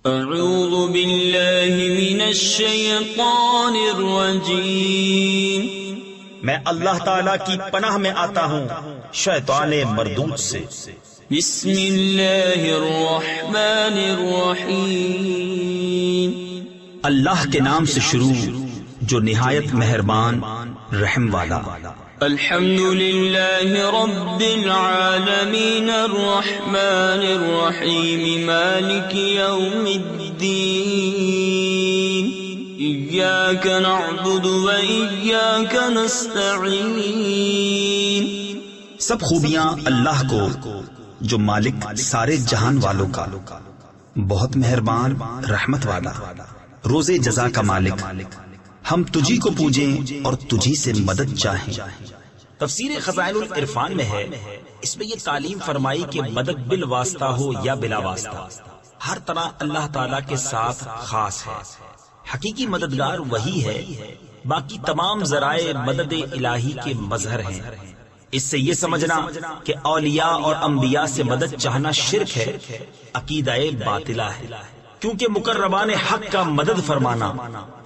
اعوذ باللہ من الشیطان الرجیم، میں اللہ تعالیٰ کی پناہ میں آتا ہوں شیطان مردود سے۔ بسم اللہ الرحمن الرحیم، اللہ کے نام سے شروع جو نہایت مہربان رحم والا۔ الحمد للہ رب العالمین الرحمن الرحیم مالک یوم الدین، ایاک نعبد و ایاک نستعین۔ سب خوبیاں اللہ کو جو مالک سارے جہان والوں کا، بہت مہربان رحمت والا، روز جزا کا مالک، ہم تجھی کو پوجیں اور تجھی سے مدد چاہیں۔ تفسیر خزائن العرفان میں ہے، اس میں یہ تعلیم فرمائی کہ مدد بالواسطہ ہو یا بلا واسطہ، ہر طرح اللہ تعالیٰ کے ساتھ خاص ہے۔ حقیقی مددگار وہی ہے، باقی تمام ذرائع مدد الہی کے مظہر ہیں۔ اس سے یہ سمجھنا کہ اولیاء اور انبیاء سے مدد چاہنا شرک ہے، عقیدہ باطلہ ہے، کیونکہ مقربان حق کا مدد فرمانا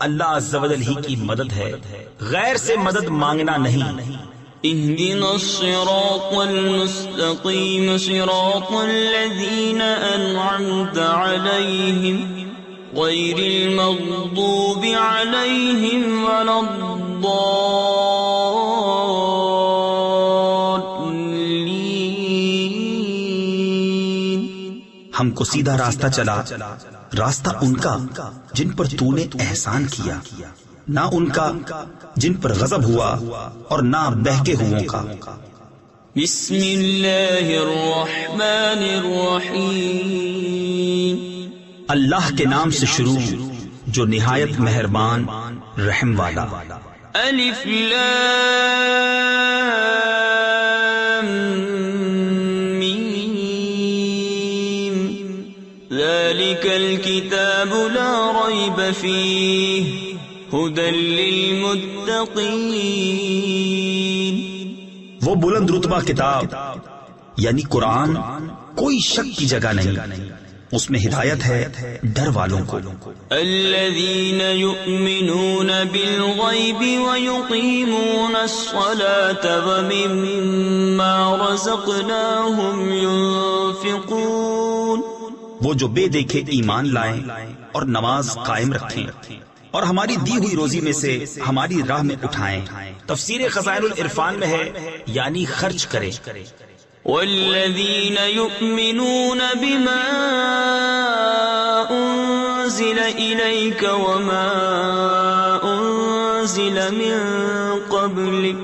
اللہ عز و جل ہی کی مدد ہے، غیر سے مدد مانگنا نہیں۔ اهدنا الصراط المستقيم صراط الذين أنعمت عليهم غير المغضوب عليهم ولا الضالين۔ ہم کو سیدھا راستہ چلا، راستہ ان کا جن پر تو نے احسان کیا، نہ ان کا جن پر غضب ہوا اور نہ بہکے ہووں کا۔ بسم اللہ الرحمن الرحیم، اللہ کے نام سے شروع جو نہایت مہربان رحم والا۔ الف لام میم، ذالک الکتاب لا ریب فیہ ہدی للمتقین۔ وہ بلند رتبہ کتاب یعنی قرآن کوئی شک کی جگہ نہیں، اس میں ہدایت ہے ڈر والوں کو۔ الذین یؤمنون بالغیب ویقیمون الصلاة ومما رزقناہم ینفقون۔ وہ جو بے دیکھے ایمان لائیں اور نماز قائم رکھیں اور ہماری دی ہوئی روزی میں سے ہماری راہ میں اٹھائیں۔ تفسیر خزائن العرفان میں ہے یعنی خرچ کریں۔ والذین یؤمنون بما انزل الیک وما انزل من قبلک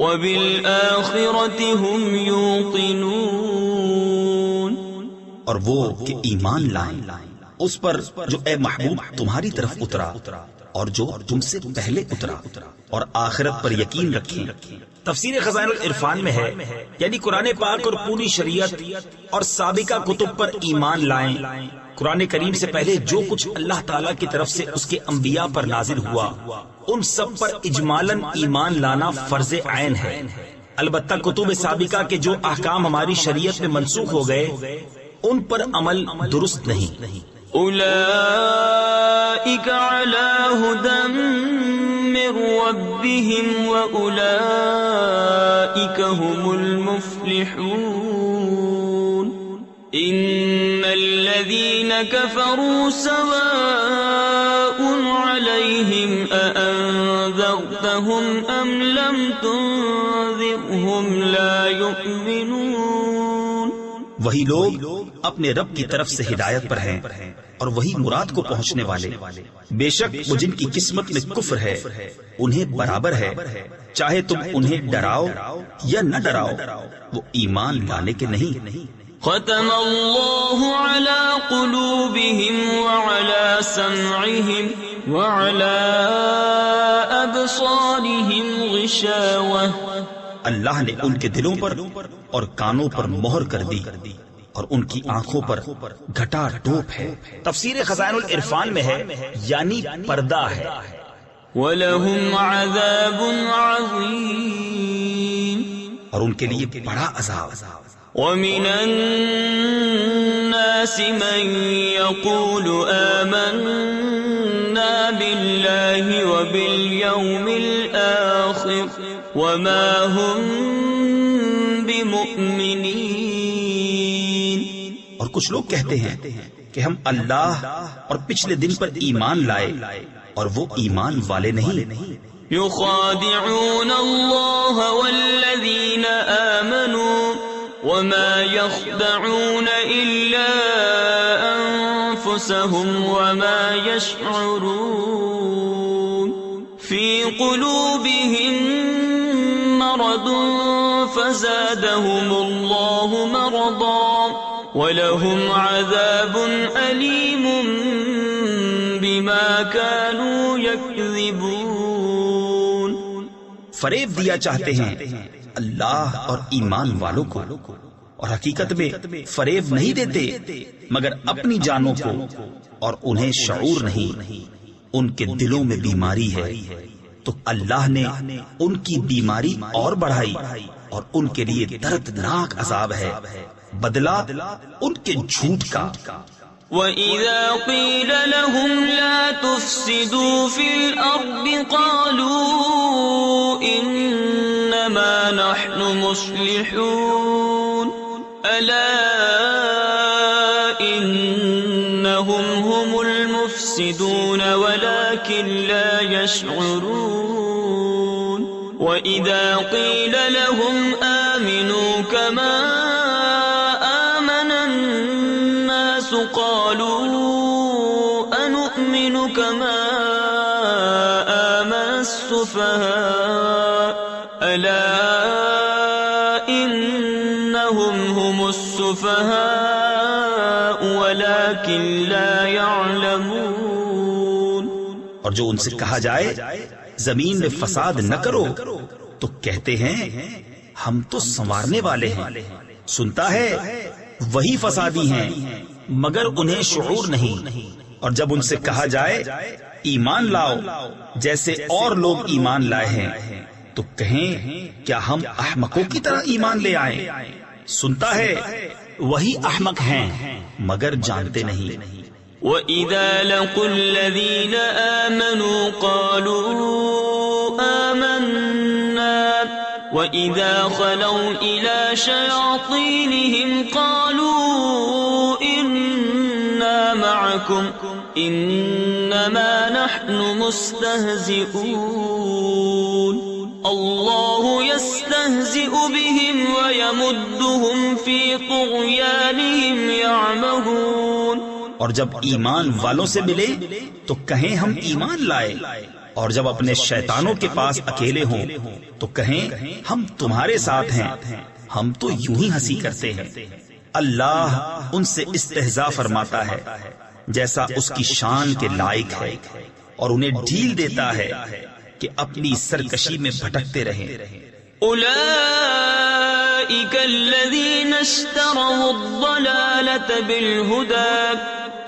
وبالآخرۃ هم یوقنون۔ اور وہ کہ ایمان لائیں اس پر جو اے محبوب تمہاری طرف اترا اور جو تم سے پہلے اترا، اور آخرت پر یقین رکھیں۔ تفسیر خزائن العرفان میں ہے یعنی قرآن پاک اور پوری شریعت اور سابقہ کتب پر ایمان لائیں۔ قرآن کریم سے پہلے جو کچھ اللہ تعالیٰ کی طرف سے اس کے انبیاء پر نازل ہوا، ان سب پر اجمالاً ایمان لانا فرض عین ہے۔ البتہ کتب سابقہ کے جو احکام ہماری شریعت میں منسوخ ہو گئے ان پر عمل درست نہیں۔ اولئک علی ھدی من ربہم واولئک ھم المفلحون۔ ان الذین کفروا سواء علیہم اانذرتہم ام لم تنذرہم لا یؤمنون۔ وہی لوگ اپنے رب کی طرف سے ہدایت پر ہیں اور وہی مراد کو پہنچنے والے۔ بے شک وہ جن کی قسمت میں کفر ہے انہیں برابر ہے، چاہے تم انہیں ڈراؤ یا نہ ڈراؤ، وہ ایمان لانے کے نہیں۔ ختم اللہ علی قلوبہم وعلی سمعہم وعلی ابصارہم غشاوہ۔ اللہ نے ان کے دلوں پر اور کانوں پر مہر کر دی اور ان کی آنکھوں پر گھٹا ٹوپ ہے۔ تفسیر خزائن العرفان میں ہے یعنی پردہ ہے۔ وَلَهُمْ عَذَابٌ عَظِيمٌ، اور ان کے لیے بڑا عذاب۔ وَمِنَ النَّاسِ الناس من يقول آمنا بالله وباليوم الآخر وما هم بمؤمنين. اور کچھ لوگ کہتے ہیں کہ ہم اللہ اور پچھلے دن پر ایمان لائے اور وہ ایمان والے نہیں. يخادعون الله والذين آمنوا وما يخدعون إلا أنفسهم وما يشعرون. في قلوبهم مرض فزادهم الله مرضا ولهم عذاب أليم بما كانوا يكذبون. فریب دیا چاہتے ہیں اللہ اور ایمان والوں کو، اور حقیقت میں فریب نہیں دیتے مگر اپنی جانوں کو، اور انہیں شعور نہیں. ان کے دلوں میں بیماری ہے تو اللہ نے ان کی بیماری اور بڑھائی، اور ان کے لیے دردناک عذاب ہے، بدلہ ان کے جھوٹ کا. وَإِذَا قِيلَ لَهُمْ لَا تُفْسِدُوا فِي الْأَرْضِ قَالُوا إِنَّمَا نَحْنُ مُصْلِحُونَ أَلَا إِنَّهُمْ هُمُ الْمُفْسِدُونَ وَلَكِنْ لَا يَشْعُرُونَ. وَإِذَا قِيلَ لَهُمْ آمِنُوا كَمَا قالوا أنؤمن كما آمن السفهاء ألا إنهم هم السفهاء ولكن لا يعلمون. اور جو ان سے کہا جائے زمین میں فساد نہ کرو تو کہتے ہیں ہم تو سنوارنے والے ہیں. سنتا ہے وہی فسادی ہیں مگر انہیں شعور نہیں. اور جب ان سے کہا جائے ایمان لاؤ جیسے اور لوگ ایمان لائے ہیں تو کہیں کیا ہم احمقوں کی طرح ایمان لے آئیں. سنتا ہے وہی احمق ہیں مگر جانتے نہیں. وَإِذَا لَقُوا الَّذِينَ آمَنُوا قَالُوا آمَنَّا وَإِذَا خَلَوْا إِلَى شَيَاطِينِهِمْ قَالُوا إِنَّا مَعَكُمْ إِنَّمَا نَحْنُ مُسْتَهْزِئُونَ. اللَّهُ يَسْتَهْزِئُ بِهِمْ وَيَمُدُّهُمْ فِي طُغْيَانِهِمْ يَعْمَهُونَ. اور جب ایمان والوں سے ملے تو کہیں ہم ایمان لائے، اور جب اپنے شیطانوں کے پاس اکیلے ہوں تو کہیں ہم تمہارے ساتھ ہیں، ہم تو یوں ہی ہنسی کرتے ہیں. اللہ ان سے استہزاء فرماتا ہے جیسا اس کی شان کے لائق ہے، اور انہیں ڈھیل دیتا ہے کہ اپنی سرکشی میں بھٹکتے رہیں. أولئك الذين اشتروا الضلالة بالهدى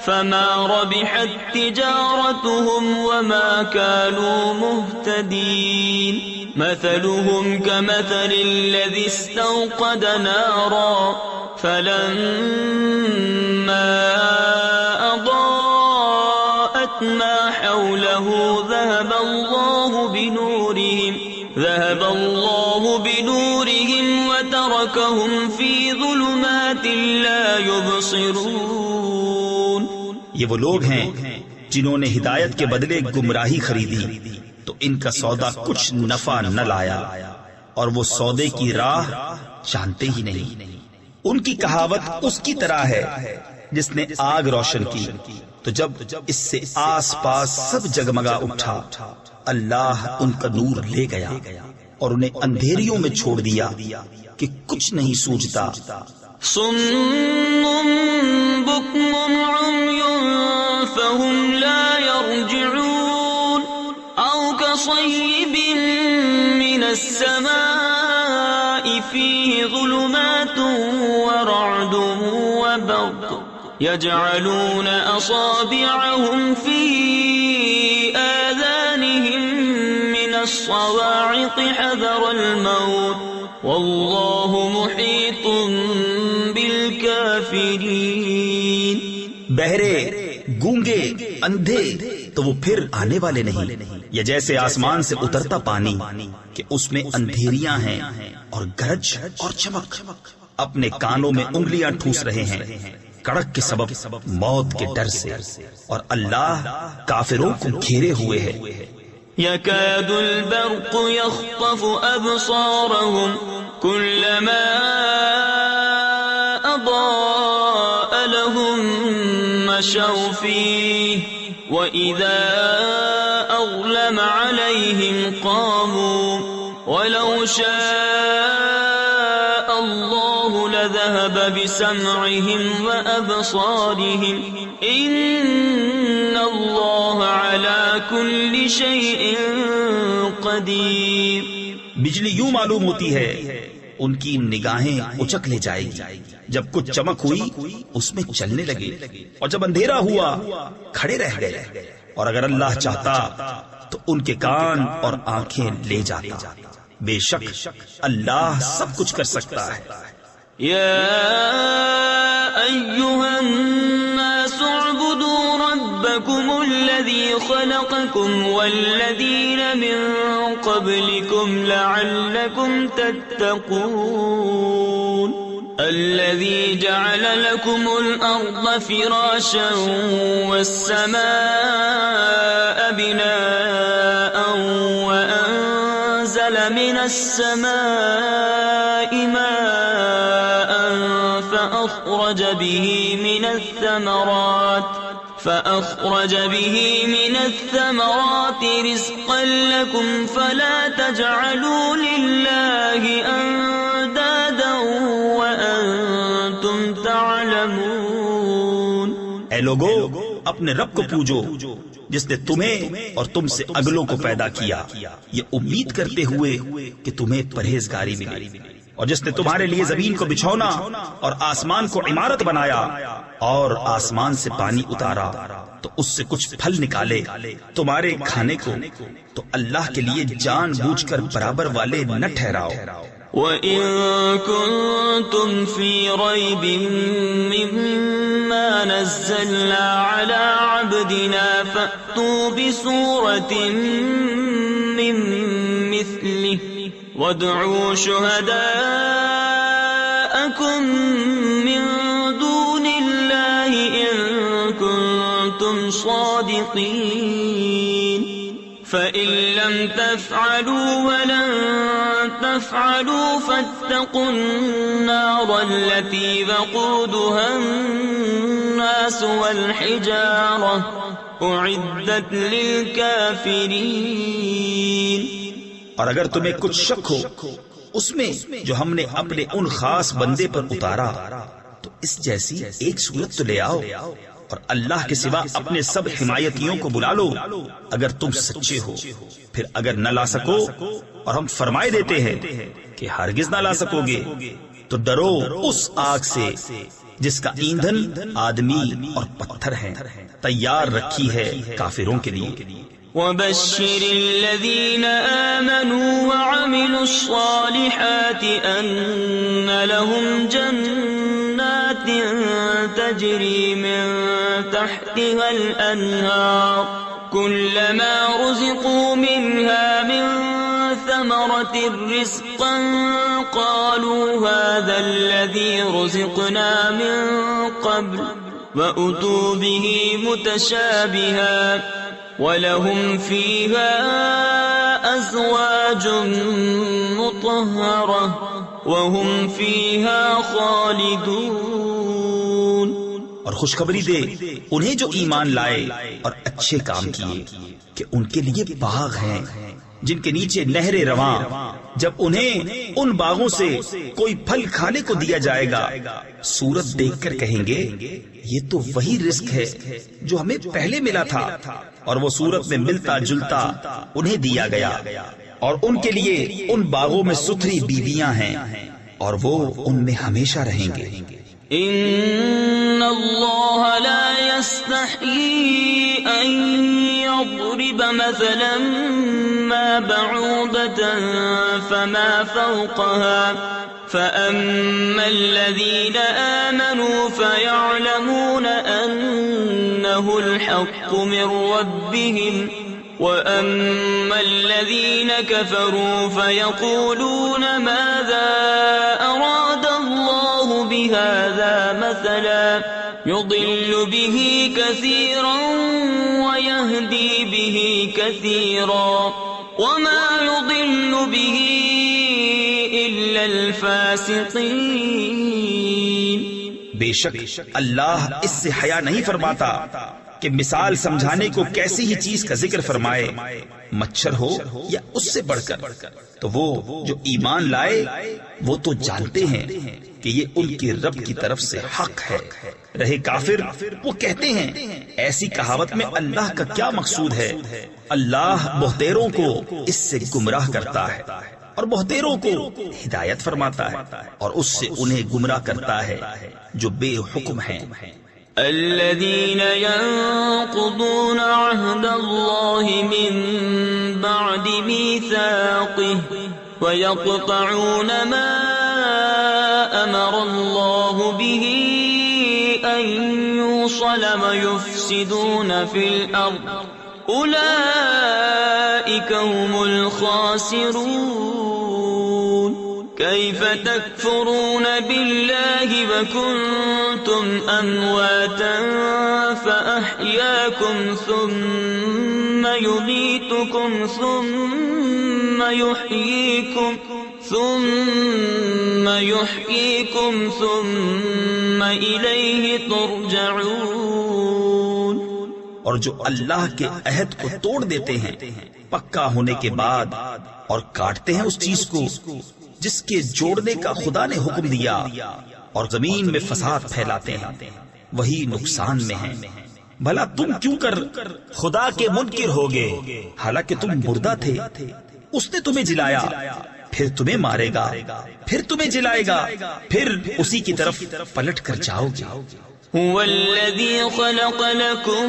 فما ربحت تجارتهم وما كانوا مهتدين. مثلهم كمثل الذي استوقد نارا فلما أضاءت ما حوله ذهب الله بنورهم وتركهم في ظلمات لا يبصرون. یہ وہ لوگ ہیں جنہوں نے ہدایت کے بدلے گمراہی خریدی تو ان کا سودا کچھ نفع نہ لایا، اور وہ سودے کی راہ جانتے ہی نہیں. ان کی کہاوت اس کی طرح ہے جس نے آگ روشن کی تو جب اس سے آس پاس سب جگمگا اٹھا اللہ ان کا نور لے گیا اور انہیں اندھیریوں میں چھوڑ دیا کہ کچھ نہیں سوجھتا. صم بكم عمي فهم لا يرجعون أو كصيب من السماء فيه ظلمات ورعد وبرق يجعلون أصابعهم في آذانهم من الصواعق حذر الموت والله محيط بالكافرين. بہرے، گونگے، اندھے تو وہ پھر آنے والے نہیں، یا جیسے آسمان سے اترتا پانی کہ اس میں اندھیریاں ہیں اور گرج اور چمک، اپنے کانوں میں انگلیاں ٹھوس رہے ہیں کڑک کے سبب موت کے ڈر سے، اور اللہ کافروں کو گھیرے ہوئے ہے۔ يكاد البرق يخطف أبصارهم كلما أضاء لهم مشوا فيه وإذا أظلم عليهم قاموا ولو شاء الله لذهب بسمعهم وأبصارهم إن الله على كل شيء قدير۔ بجلی یوں معلوم ہوتی ہے، ان کی نگاہیں اچک لے جائے گی، جب کچھ چمک ہوئی اس میں چلنے لگے، اور جب اندھیرا ہوا کھڑے رہ گئے، اور اگر اللہ چاہتا تو ان کے کان اور آنکھیں لے جاتا، بے شک اللہ سب کچھ کر سکتا ہے۔ يا أيها الناس اعبدوا ربكم الذي خلقكم والذين من قبلكم لعلكم تتقون الذي جعل لكم الأرض فراشا والسماء بناء وأنزل من السماء ماء فأخرج به من الثمرات رزقا لكم فلا تجعلوا لله أندادا وأنتم تعلمون۔ اے لوگو، اپنے رب کو پوجو جس نے تمہیں اور تم سے اگلوں کو پیدا کیا، یہ امید کرتے ہوئے کہ تمہیں پرہیزگاری ملے، اور جس نے تمہارے لیے زمین کو بچھونا اور آسمان کو عمارت بنایا اور آسمان سے پانی اتارا تو اس سے کچھ پھل نکالے تمہارے کھانے کو، تو اللہ کے لیے جان بوجھ کر برابر والے نہ ٹھہراؤ۔ وَإِن كُنتُمْ فِي رَيْبٍ مِّمَّا نَزَّلْنَا عَلَىٰ عَبْدِنَا فَأْتُوا بِسُورَةٍ مِّن مِّثْلِهِ وَادْعُوا شُهَدَاءَكُم مِّن دُونِ اللَّهِ إِن كُنتُمْ صَادِقِينَ فَإِن لَّمْ تَفْعَلُوا وَلَن تَفْعَلُوا فَاتَّقُوا النَّارَ الَّتِي وَقُودُهَا النَّاسُ وَالْحِجَارَةُ أُعِدَّتْ لِلْكَافِرِينَ۔ اور اگر تمہیں کچھ شک ہو اس میں جو ہم نے اپنے ان خاص بندے پر اتارا تو اس جیسی ایک صورت تو لے آؤ، اور اللہ کے سوا اپنے سب حمایتیوں کو بلا لو اگر تم سچے ہو۔ پھر اگر نہ لا سکو اور ہم فرمائے دیتے ہیں کہ ہرگز نہ لا سکو گے تو ڈرو اس آگ سے جس کا ایندھن آدمی اور پتھر ہیں، تیار رکھی ہے کافروں کے لیے۔ وَبَشِّرِ الَّذِينَ آمَنُوا وَعَمِلُوا الصَّالِحَاتِ أَنَّ لَهُمْ جَنَّاتٍ تَجْرِي مِن تَحْتِهَا الْأَنْهَارُ كُلَّمَا رُزِقُوا مِنْهَا مِن ثَمَرَةٍ رِزْقًا قَالُوا هَذَا الَّذِي رُزِقْنَا مِن قَبْلُ وَأُتُوا بِهِ مُتَشَابِهًا وَلَهُمْ فِيهَا أَزْوَاجٌ مُطَهَّرَةٌ وَهُمْ فِيهَا خَالِدُونَ۔ اور خوشخبری دے انہیں جو ایمان لائے اور اچھے کام کیے کہ ان کے لیے باغ ہیں جن کے نیچے نہریں رواں، جب انہیں ان باغوں سے کوئی پھل کھانے کو دیا جائے گا صورت دیکھ کر کہیں گے یہ تو وہی رزق ہے جو ہمیں پہلے ملا تھا، اور وہ صورت میں ملتا جلتا انہیں دیا گیا، اور ان کے لیے ان باغوں میں ستھری بیویاں ہیں اور وہ ان میں ہمیشہ رہیں گے۔ ان اللہ لا يستحيي ان يضرب مثلا ما بعوضة فما فوقها فأما الذين آمنوا فيعلمون أن عنده الحق من ربهم وأما الذين كفروا فيقولون ماذا أراد الله بهذا مثلا يضل به كثيرا ويهدي به كثيرا وما يضل به إلا الفاسقين. بے شک اللہ اس سے حیا نہیں فرماتا کہ مثال سمجھانے کو کیسی ہی چیز کا ذکر فرمائے، مچھر ہو یا اس سے بڑھ کر. تو وہ جو ایمان لائے وہ تو جانتے ہیں کہ یہ ان کے رب کی طرف سے حق ہے. رہے کافر وہ کہتے ہیں ایسی کہاوت میں اللہ کا کیا مقصود ہے. اللہ بہتیروں کو اس سے گمراہ کرتا ہے اور بہتیروں کو ہدایت فرماتا ہے اور اس سے انہیں گمراہ کرتا ہے جو بے حکم ہیں. الذين ينقضون عهد الله من بعد ميثاقه ويقطعون ما أمر الله به أن يوصل ويفسدون في الأرض أولئك هم الخاسرون. كيف تكفرون بالله وكنتم أمواتا فأحياكم ثم يميتكم ثم يحييكم ثم إليه ترجعون. اور جو اللہ کے عہد کو توڑ دیتے ہیں پکا ہونے کے بعد اور کاٹتے ہیں اس چیز کو جس کے جوڑنے کا خدا نے حکم دیا اور زمین میں فساد پھیلاتے ہیں وہی نقصان میں ہیں. بھلا تم کیوں کر خدا کے منکر ہوگے حالانکہ تم مردہ تھے. اس نے تمہیں جلایا پھر تمہیں مارے گا پھر تمہیں جلائے گا پھر اسی کی طرف پلٹ کر جاؤ گے. هو الذي خلق لكم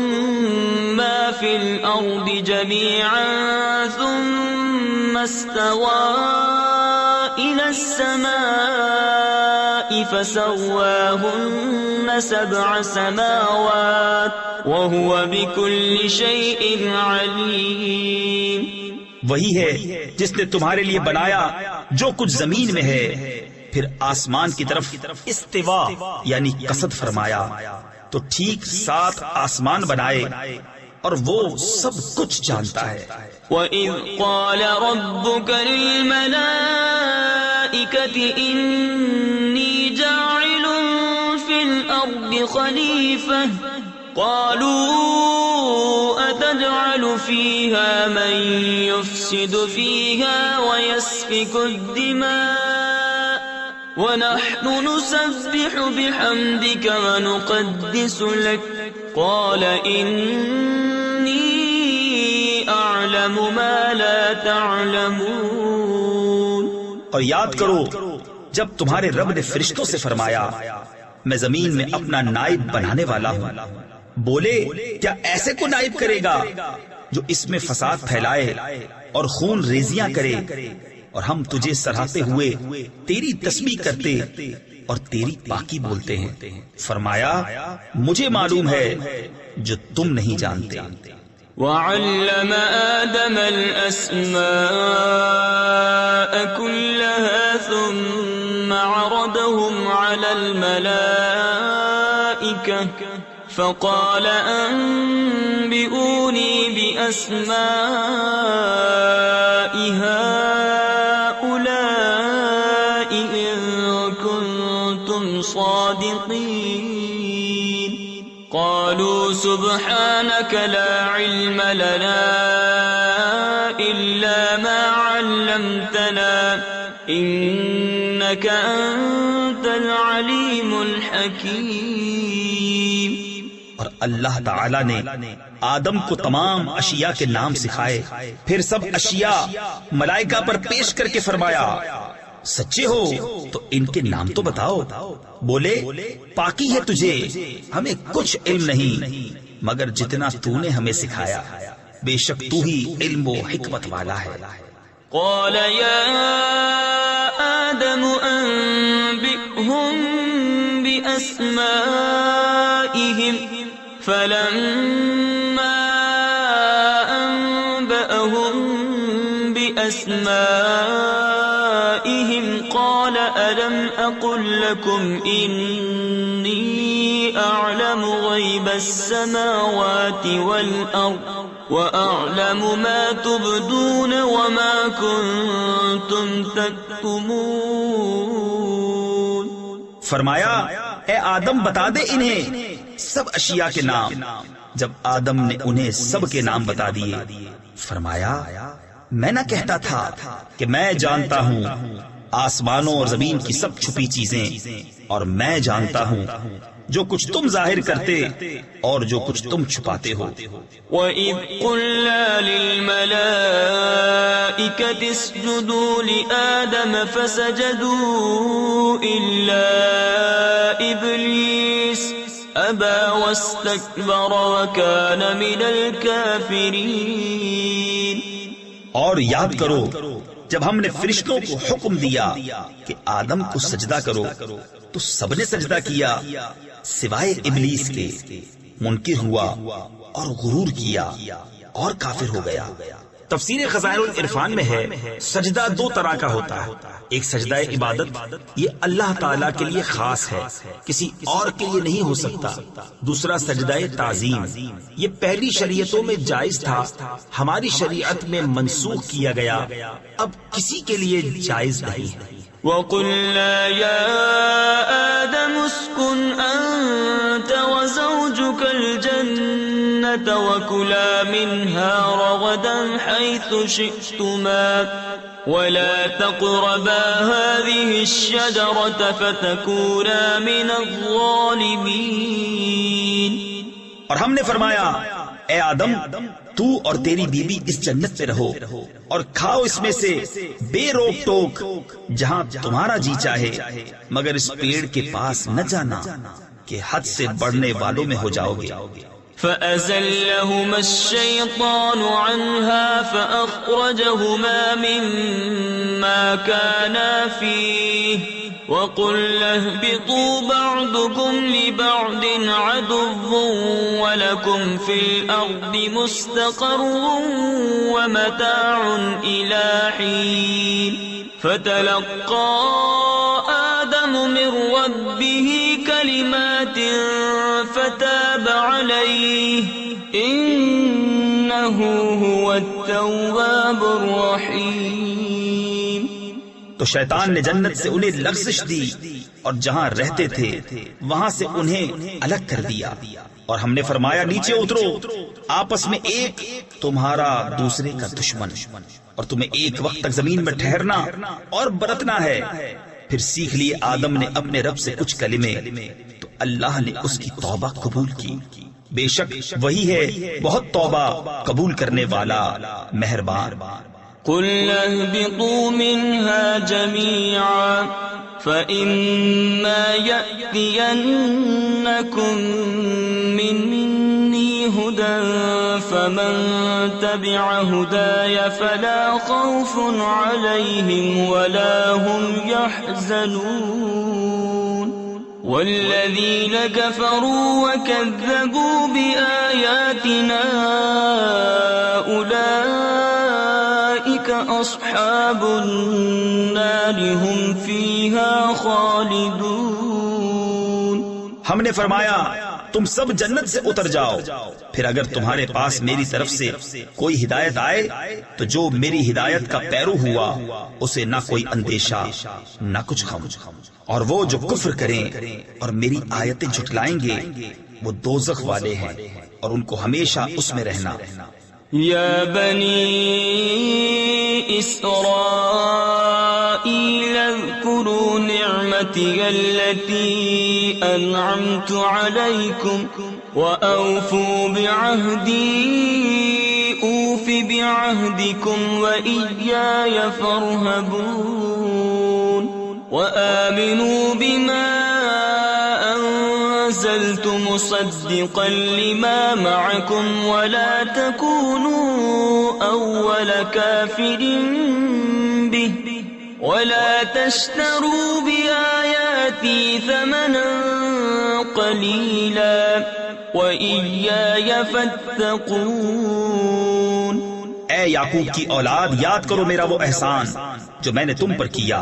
ما في الأرض جميعا ثم استوى إلى السماء فسواهن 7 سماوات وهو بكل شيء عليم. وہی ہے جس نے تمہارے لیے بنایا جو کچھ زمین میں ہے پھر آسمان کی طرف استوا یعنی قصد فرمایا تو ٹھیک 7 آسمان بنائے اور وہ سب کچھ جانتا ہے. وَإِذْ قَالَ رَبُّكَ لِلْمَلَائِكَةِ إِنِّي جَاعِلٌ فِي الْأَرْضِ خَلِيفَةً قَالُوا أَتَجْعَلُ فِيهَا مَن يُفْسِدُ فِيهَا وَيَسْفِكُ الدِّمَاءَ وَنَحْنُ نُسَبِّحُ بِحَمْدِكَ وَنُقَدِّسُ لَكَ قَالَ إِنِّي أَعْلَمُ مَا لَا تَعْلَمُونَ. اور یاد کرو جب تمہارے رب نے فرشتوں سے فرمایا میں زمین میں اپنا نائب بنانے والا ہوں. بولے کیا ایسے کو نائب کرے گا جو اس میں فساد پھیلائے اور خون ریزیاں کرے اور ہم تجھے سراہتے ہوئے تیری تسبیح کرتے اور تیری پاکی بولتے ہیں. فرمایا مجھے معلوم ہے جو تم نہیں جانتے. وَعَلَّمَ آدَمَ الْأَسْمَاءَ كُلَّهَا ثُمَّ عَرَضَهُمْ عَلَى الْمَلَائِكَةِ فَقَالَ أَنبِئُونِي بِأَسْمَاءِ هَؤُلَاءِ إِن كُنتُمْ صَادِقِينَ. قَالُوا سُبْحَانَكَ لَا عِلْمَ لَنَا إِلَّا مَا عَلَّمْتَنَا إِنَّكَ أَنتَ الْعَلِيمُ الْحَكِيمُ. اور اللہ تعالی نے آدم کو تمام اشیاء کے نام سکھائے پھر سب اشیاء ملائکہ پر پیش کر کے فرمایا سچے ہو تو ان کے نام تو بتاؤ. بولے پاکی ہے تجھے ہمیں کچھ علم نہیں مگر جتنا تو نے ہمیں سکھایا بے شک تو ہی علم و حکمت والا ہے. قال يا آدم أنبئهم بأسمائهم فلما أنبأهم بأسمائهم قال ألم أقل لكم إني أعلم غيب السماوات والأرض وأعلم ما تبدون وما كنتم تكتمون. فرمایا اے آدم بتا دے انہیں سب اشیاء کے نام. جب آدم نے انہیں سب کے نام بتا دیے فرمایا میں نہ کہتا تھا کہ میں جانتا ہوں آسمانوں اور زمین کی سب چھپی چیزیں، اور میں جانتا ہوں جو کچھ تم ظاہر کرتے اور جو کچھ تم چھپاتے ہو. وَإِذْ قُلْنَا لِلْمَلَائِكَةِ اسْجُدُوا لِآدَمَ فَسَجَدُوا إِلَّا إِبْلِيسَ أَبَى وَاسْتَكْبَرَ وَكَانَ مِنَ الْكَافِرِينَ. اور یاد کرو جب ہم نے فرشتوں کو حکم دیا کہ آدم کو سجدہ کرو تو سب نے سجدہ کیا سوائے ابلیس کے. منکر ہوا اور غرور کیا اور کافر ہو گیا. تفسیر خزائن العرفان میں ہے سجدہ دو طرح کا ہوتا ہے. ایک سجدہ عبادت، یہ اللہ تعالیٰ کے لیے خاص ہے، کسی اور کے لیے نہیں ہو سکتا. دوسرا سجدہ تعظیم، یہ پہلی شریعتوں میں جائز تھا، ہماری شریعت میں منسوخ کیا گیا، اب کسی کے لیے جائز نہیں ہے. وَقُلْنَا يَا آدَمُ اسْكُنْ أَنْتَ وَزَوْجُكَ الْجَنَّةَ وَكُلَا مِنْهَا رَغَدًا حَيْثُ شِئْتُمَا وَلَا تَقْرَبَا هَذِهِ الشَّجَرَةَ فَتَكُونَا مِنَ الظَّالِمِينَ. اور ہم نے فرمایا اے آدم تو اور تیری بیوی اس جنت میں رہو اور کھاؤ اس میں سے بے روک ٹوک جہاں تمہارا جی چاہے، مگر اس پیڑ کے پاس نہ جانا کہ حد سے بڑھنے والوں میں ہو جاؤ گے. فَأَزَلَّهُمَا الشَّيْطَانُ عَنْهَا فَأَخْرَجَهُمَا مِمَّا كَانَا فِيهِ وَقُلْنَا اهْبِطُوا بَعْضُكُمْ لِبَعْضٍ عَدُوٌّ وَلَكُمْ فِي الْأَرْضِ مُسْتَقَرٌّ وَمَتَاعٌ إِلَى حِينٍ. فَتَلَقَّى آدَمُ مِنْ رَبِّهِ كَلِمَاتٍ فَتَابَ عَلَيْهِ إِنَّهُ هُوَ التَّوَّابُ الرَّحِيمُ. تو شیطان نے جنت سے انہیں لغزش دی اور جہاں رہتے تھے وہاں سے انہیں الگ کر دیا، اور ہم نے فرمایا نیچے اترو، آپس میں ایک تمہارا دوسرے کا دشمن، اور تمہیں ایک وقت تک زمین میں ٹھہرنا اور برتنا ہے. پھر سیکھ لیے آدم نے اپنے رب سے کچھ کلمے تو اللہ نے اس کی توبہ قبول کی. بے شک وہی ہے بہت توبہ قبول کرنے والا مہربان. قُلْنَا اهْبِطُوا مِنْهَا جَمِيعًا فَإِمَّا يَأْتِيَنَّكُمْ مِنِّي هُدًى فَمَنْ تَبِعَ هُدَايَ فَلَا خَوْفٌ عَلَيْهِمْ وَلَا هُمْ يَحْزَنُونَ. وَالَّذِينَ كَفَرُوا وَكَذَّبُوا بِآيَاتِنَا أُولَئِكَ أَصْحَابُ النَّارِ هُمْ فِيهَا خَالِدُونَ. ہم نے فرمایا تم سب جنت سے اتر جاؤ، پھر اگر تمہارے پاس میری طرف سے کوئی ہدایت آئے تو جو میری ہدایت کا پیرو ہوا اسے نہ کوئی اندیشہ نہ کچھ غم، اور وہ جو کفر کریں اور میری آیتیں جھٹلائیں گے وہ دوزخ والے ہیں اور ان کو ہمیشہ اس میں رہنا. یا بنی اسرائیل اذکروا نعمتی التي انعمت علیکم وأوفوا بعہدی اوف بعہدکم وإیای فارہبون وآمنوا بما أنزلت مصدقا لما معكم ولا تكونوا أول كافر به ولا تشتروا بآياتي ثمنا قليلا وإياي فاتقون. اے یعقوب کی اولاد، یاد کرو میرا وہ احسان جو میں نے تم پر کیا،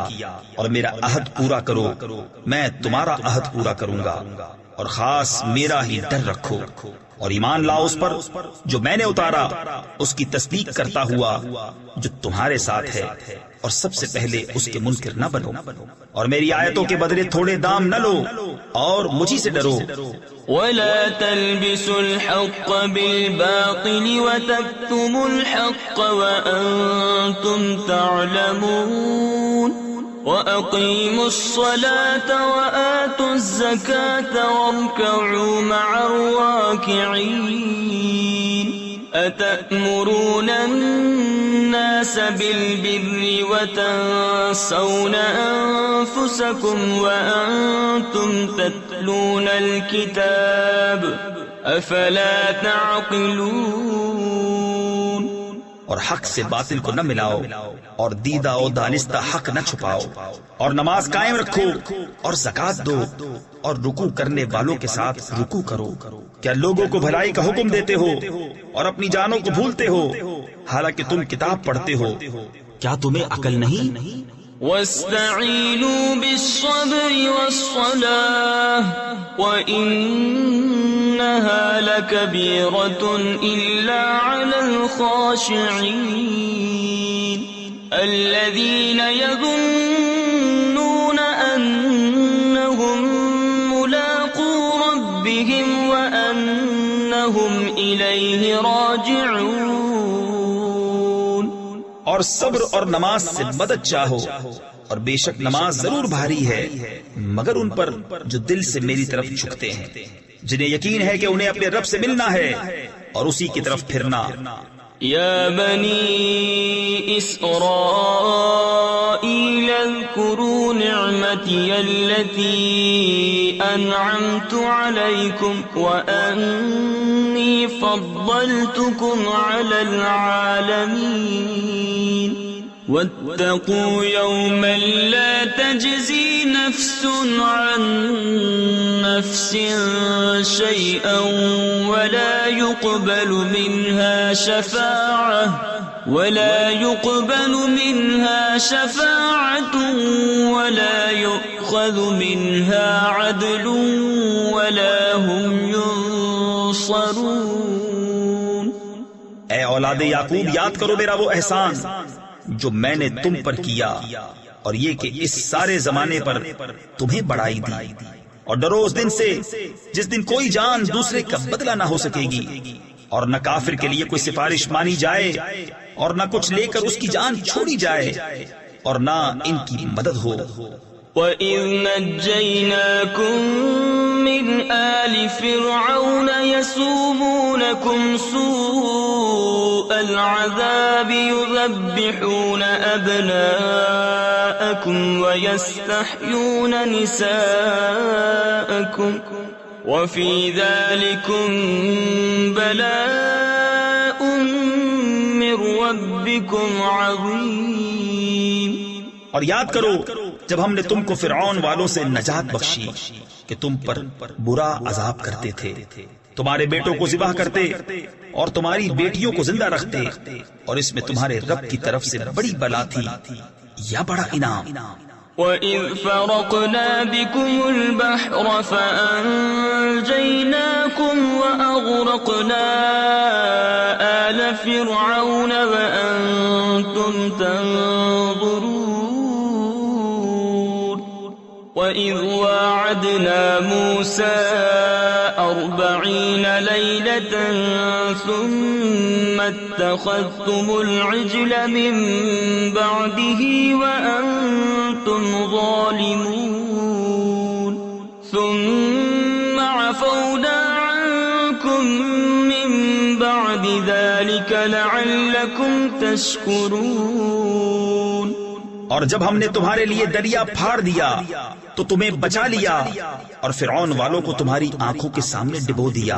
اور میرا عہد پورا کرو، میں تمہارا عہد پورا کروں گا، اور خاص میرا ہی ڈر رکھو، اور ایمان لاؤ اس پر جو میں نے اتارا، اس کی تصدیق کرتا ہوا جو تمہارے ساتھ ہے، اور سب سے پہلے اس کے منکر نہ بنو، اور میری آیتوں کے بدلے تھوڑے دام نہ لو، اور مجھی سے ڈرو. ولا تلبسوا الحق بالباطل وتكتموا الحق وأنتم تعلمون. وأقيموا الصلاة وآتوا الزكاة واركعوا مع الراكعين. أتأمرون الناس بالبر وتنسون أنفسكم وأنتم تتلون الكتاب أفلا تعقلون. اور حق سے باطل کو نہ ملاؤ، اور دیدہ و دانستہ حق نہ چھپاؤ، اور نماز قائم رکھو، اور زکوٰۃ دو، اور رکوع کرنے والوں کے ساتھ رکوع کرو. کیا لوگوں کو بھلائی کا حکم دیتے ہو اور اپنی جانوں کو بھولتے ہو، حالانکہ تم کتاب پڑھتے ہو؟ کیا تمہیں عقل نہیں؟ واستعینوا بالصبر والصلاة وإنها لكبيرة إلا على الخاشعين الذين يظنون أنهم ملاقو ربهم وأنهم إليه راجعون. اور صبر اور نماز سے مدد چاہو، اور بے شک نماز ضرور بھاری ہے مگر ان پر جو دل سے میری طرف جھکتے ہیں، جنہیں یقین ہے کہ انہیں اپنے رب سے ملنا ہے اور اسی کی طرف پھرنا. یا بنی اسرائیل اذکروا نعمتی التي انعمت علیکم وانی فضلتکم علی العالمین. واتقوا يوما لا تجزي نفس عن نفس شيئا ولا يقبل منها شفاعة ولا يؤخذ منها عدل ولا هم ينصرون. اے اولاد یعقوب، یاد کرو میرا وہ احسان جو میں نے تم پر کیا، اور یہ کہ اس سارے زمانے پر تمہیں بڑائی دی، اور ڈرو اس دن سے جس دن کوئی جان دوسرے کا بدلہ نہ ہو سکے گی، اور نہ کافر کے لیے کوئی سفارش مانی جائے، اور نہ کچھ لے کر اس کی جان چھوڑی جائے، اور نہ ان کی مدد ہو. وَإِذْ نَجَّيْنَاكُمْ مِنْ آلِ فِرْعَوْنَ يَسُومُونَكُمْ سُوءَ الْعَذَابِ يُذَبِّحُونَ أَبْنَاءَكُمْ وَيَسْتَحْيُونَ نِسَاءَكُمْ وَفِي ذَلِكُمْ بَلَاءٌ مِّن رَّبِّكُمْ عَظِيمٌ. اور یاد کرو جب ہم نے تم کو فرعون والوں سے نجات بخشی کہ تم پر برا عذاب کرتے تھے، تمہارے بیٹوں کو ذبح کرتے اور تمہاری بیٹیوں کو زندہ رکھتے، اور اس میں تمہارے رب کی طرف سے بڑی بلا تھی یا بڑا انعام. وَإِذْ فَرَقْنَا بِكُمُ الْبَحْرَ فَأَنْجَيْنَاكُمْ وَأَغْرَقْنَا آلَ فِرْعَوْنَ وَأَنْتُمْ تَنْظُرُونَ. وَإِذْ وَاعَدْنَا مُوسَى 40 لَيْلَةً ثُمَّ اتَّخَذْتُمُ الْعِجْلَ مِنْ بَعْدِهِ وَأَنْتُمْ ظَالِمُونَ. ثُمَّ عَفَوْنَا عَنْكُمْ مِنْ بَعْدِ ذَلِكَ لَعَلَّكُمْ تَشْكُرُونَ. اور جب ہم نے تمہارے لیے دریا پھاڑ دیا تو تمہیں بچا لیا، اور فرعون والوں کو تمہاری آنکھوں کے سامنے ڈبو دیا.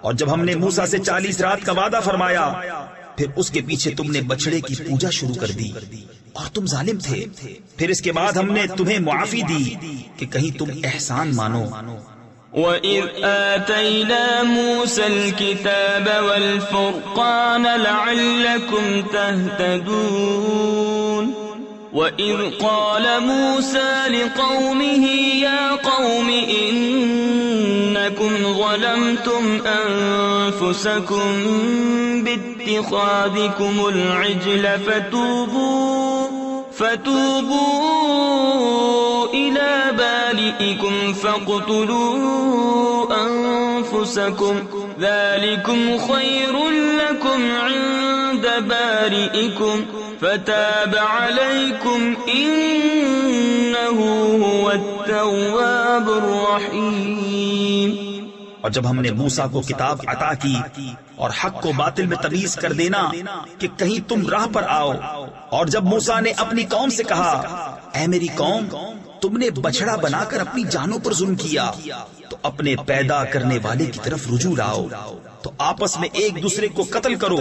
اور جب ہم نے موسیٰ سے 40 رات کا وعدہ فرمایا، پھر اس کے پیچھے تم نے بچڑے کی پوجا شروع کر دی اور تم ظالم تھے. پھر اس کے بعد ہم نے تمہیں معافی دی کہ کہیں تم احسان مانو. وَإِذْ آتَيْنَا مُوسَى الْكِتَابَ وَالْفُرْقَانَ لَعَلَّكُمْ تَهْتَدُونَ وَإِذْ قَالَ مُوسَى لِقَوْمِهِ يَا قَوْمِ إِنَّكُمْ ظَلَمْتُمْ أَنفُسَكُمْ بِاتِّخَاذِكُمُ الْعِجْلَ فتوبوا إلى بارئكم فاقتلوا أنفسكم ذلكم خير لكم عند بارئكم فتاب عليكم إنه هو التواب الرحيم. اور جب ہم نے موسیٰ کو کتاب عطا کی اور حق کو باطل میں تمیز کر دینا کہ کہیں تم راہ پر آؤ، اور جب موسیٰ نے اپنی قوم سے کہا اے میری قوم تم نے بچڑا بنا کر اپنی جانوں پر ظلم کیا تو اپنے پیدا کرنے والے کی طرف رجوع لاؤ، تو آپس میں ایک دوسرے کو قتل کرو،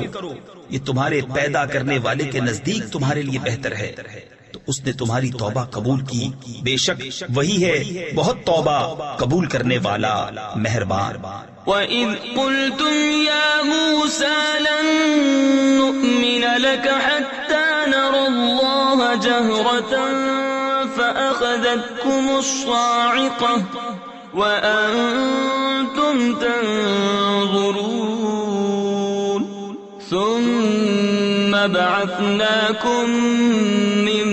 یہ تمہارے پیدا کرنے والے کے نزدیک تمہارے لیے بہتر ہے، تو اس نے تمہاری توبہ قبول کی، بے شک وہی ہے بہت توبہ قبول کرنے والا مہربان. وَإِذْ قُلْتُمْ يَا مُوسَى لَن نُّؤْمِنَ لَكَ حَتَّى نَرَى اللَّهَ جَهْرَةً فَأَخَذَتْكُمُ الصَّاعِقَةُ وَأَنتُمْ تَنظُرُونَ ثُمَّ بَعَثْنَاكُم مِّن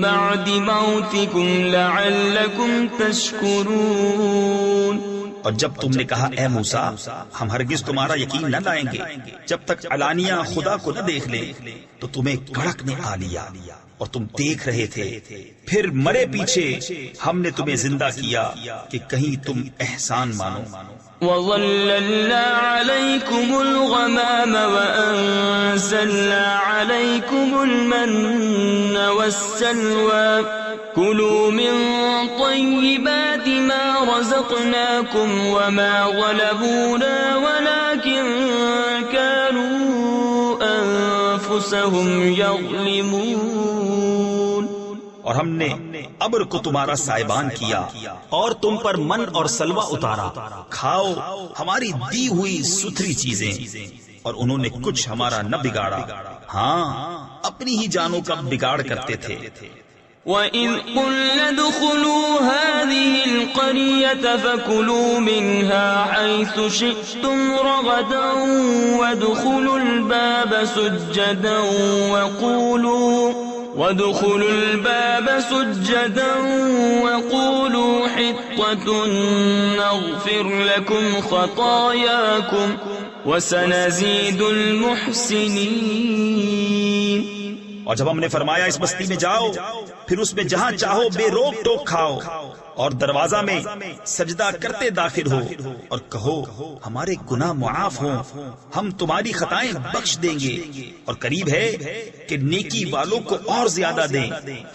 بَعْدِ مَوْتِكُمْ لَعَلَّكُمْ تَشْكُرُونَ. اور جب تم نے کہا اے موسیٰ ہم ہرگز تمہارا یقین نہ لائیں گے جب تک علانیہ خدا کو نہ دیکھ لیں، تو تمہیں کڑک نے آ لیا اور تم دیکھ رہے تھے، پھر مرے پیچھے ہم نے تمہیں زندہ کیا کہ کہیں تم احسان مانو. وَظَلَّلْنَا عَلَيْكُمُ الْغَمَامَ وَأَنزَلْنَا عَلَيْكُمُ الْمَنَّ وَالسَّلْوَىٰ كُلُوا مِن طَيِّبَاتِ مَا رَزَقْنَاكُمْ وَمَا ظَلَمُونَا وَلَٰكِن كَانُوا أَنفُسَهُمْ يَظْلِمُونَ. اور ہم نے ابر کو تمہارا سائبان کیا اور تم پر من اور سلوہ اتارا، کھاؤ ہماری دی ہوئی ستھری چیزیں، اور انہوں نے کچھ ہمارا نہ بگاڑا، ہاں اپنی ہی جانوں کا بگاڑ کرتے تھے. وَإِذْ قُلْنَا ادْخُلُوا هَٰذِهِ الْقَرْيَةَ فَكُلُوا مِنْهَا حَيْثُ شِئْتُمْ رَغَدًا وَادْخُلُوا الْبَابَ سُجَّدًا وَقُولُوا حِطَّةٌ نَّغْفِرْ لَكُمْ خَطَايَاكُمْ وَسَنَزِيدُ الْمُحْسِنِينَ. اور جب ہم نے فرمایا اس بستی میں جاؤ پھر اس میں جہاں چاہو بے روک ٹوک کھاؤ اور دروازہ میں سجدہ کرتے داخل ہو اور کہو ہمارے گناہ معاف ہوں، ہم تمہاری خطائیں بخش دیں گے اور قریب ہے کہ نیکی والوں کو اور زیادہ دیں.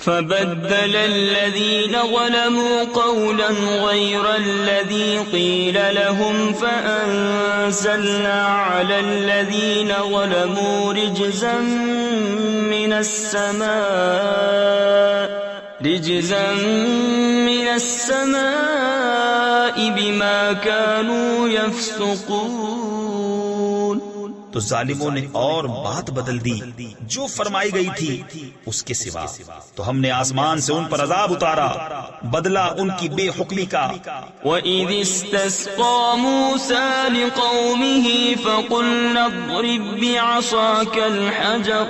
فَبَدَّلَ الَّذِينَ ظَلَمُوا قَوْلًا غَيْرَ الَّذِي قِيلَ لَهُمْ فَأَنزَلْنَا عَلَى الَّذِينَ ظَلَمُوا رِجْزًا مِّنَ السَّمَاءِ بِمَا كَانُوا يَفْسُقُونَ. تو ظالموں نے اور بات بدل دی جو فرمائی گئی تھی اس کے سوا، تو ہم نے آسمان سے ان پر عذاب اتارا بدلہ ان کی بے حکمی کا. وَإِذِ اسْتَسْقَىٰ مُوسَىٰ لِقَوْمِهِ فَقُلْنَا اضْرِب بِّعَصَاكَ الْحَجَرَ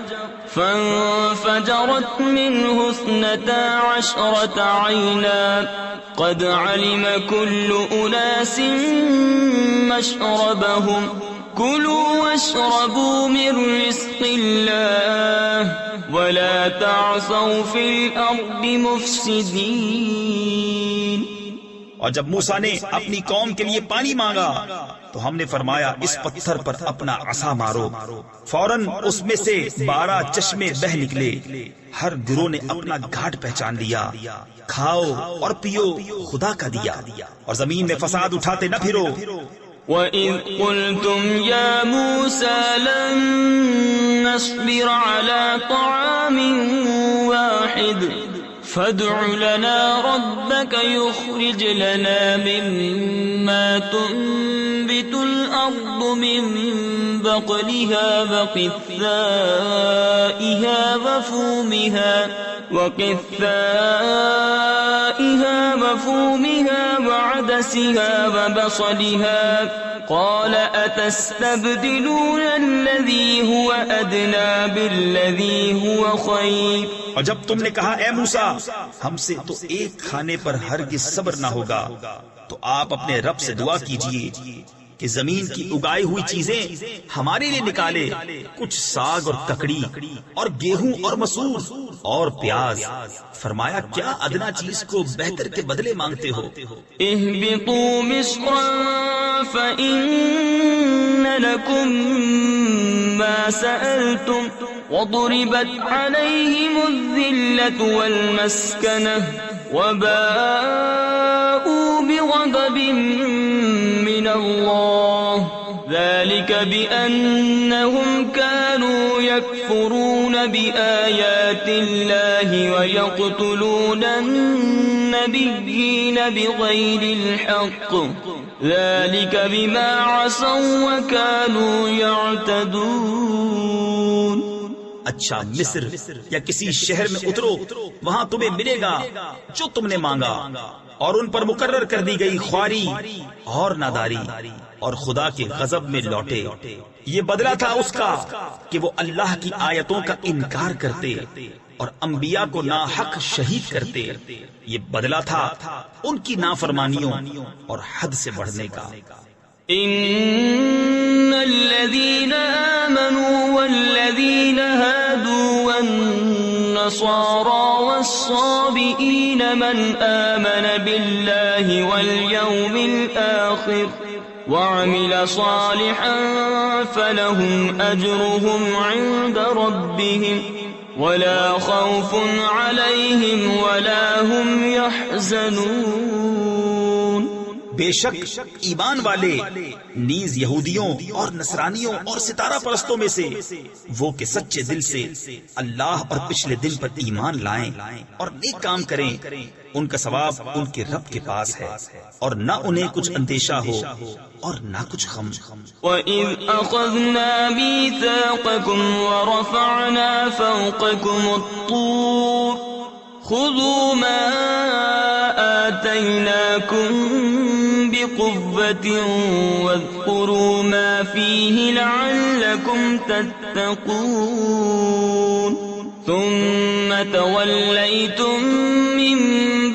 فَانفَجَرَتْ مِنْهُ 12 عَيْنًا قَدْ عَلِمَ كُلُّ أُنَاسٍ مَّشْرَبَهُمْ كُلُوا وَاشْرَبُوا مِن رِّزْقِ اللَّهِ وَلَا تَعْثَوْا فِي الْأَرْضِ مُفْسِدِينَ. اور جب موسیٰ نے اپنی قوم کے لیے پانی مانگا تو ہم نے فرمایا اس پتھر پر اپنا عصا مارو، فوراً اس میں سے 12 چشمے بہ نکلے، ہر گروہ نے اپنا گھاٹ پہچان لیا، کھاؤ اور پیو خدا کا دیا اور زمین میں فساد اٹھاتے نہ پھرو. وَإِذْ قُلْتُمْ يَا مُوسَىٰ لَن نَّصْبِرَ عَلَىٰ طَعَامٍ وَاحِدٍ فادع لنا ربك يخرج لنا مما تنبت الأرض من بقلها وفومها وعدسها وبصلها قال أتستبدلون الذي هو أدنى بالذي هو خير. اور جب تم نے کہا اے موسیٰ ہم سے تو ایک کھانے پر ہرگز صبر نہ ہوگا، تو آپ اپنے رب سے دعا کیجئے کہ زمین کی اگائی ہوئی چیزیں ہمارے لیے نکالے، کچھ ساگ اور ککڑی اور گیہوں اور مسور اور پیاز. فرمایا کیا ادنا چیز کو بہتر کے بدلے مانگتے ہو؟ اهبطوا مصرا فإن لكم ما سألتم وضربت عليهم الذلة والمسكنة وباءوا بغضب من الله ذلك بأنهم كانوا يكفرون بآيات الله ويقتلون النبيين بغير الحق ذلك بما عصوا وكانوا يعتدون. اچھا مصر یا کسی شہر میں اترو، وہاں تمہیں ملے گا جو تم نے مانگا، اور ان پر مقرر کر دی گئی خواری اور ناداری، اور خدا کے غضب میں لوٹے. یہ بدلہ تھا اس کا کہ وہ اللہ کی آیتوں کا انکار کرتے اور انبیاء کو ناحق شہید کرتے. یہ بدلہ تھا ان کی نافرمانیوں اور حد سے بڑھنے کا. ان الذين آمنوا والذين هادوا والنصارى والصابئين من آمن بالله واليوم الآخر وعمل صالحا فلهم أجرهم عند ربهم ولا خوف عليهم ولا هم يحزنون. بے شک ایمان والے نیز یہودیوں اور نصرانیوں اور ستارہ پرستوں میں سے وہ کہ سچے دل سے اللہ اور پچھلے دن پر ایمان لائیں اور نیک کام کریں، ان کا ثواب ان کے رب کے پاس ہے، اور نہ انہیں کچھ اندیشہ ہو اور نہ کچھ غم. وَإِذْ أَخَذْنَا مِيثَاقَكُمْ وَرَفَعْنَا فَوْقَكُمُ الطُّورَ خُذُوا مَا آتَيْنَاكُمْ بِقُوَّةٍ وَاذْكُرُوا مَا فِيهِ لَعَلَّكُمْ تَتَّقُونَ. ثُمَّ تَوَلَّيْتُمْ مِنْ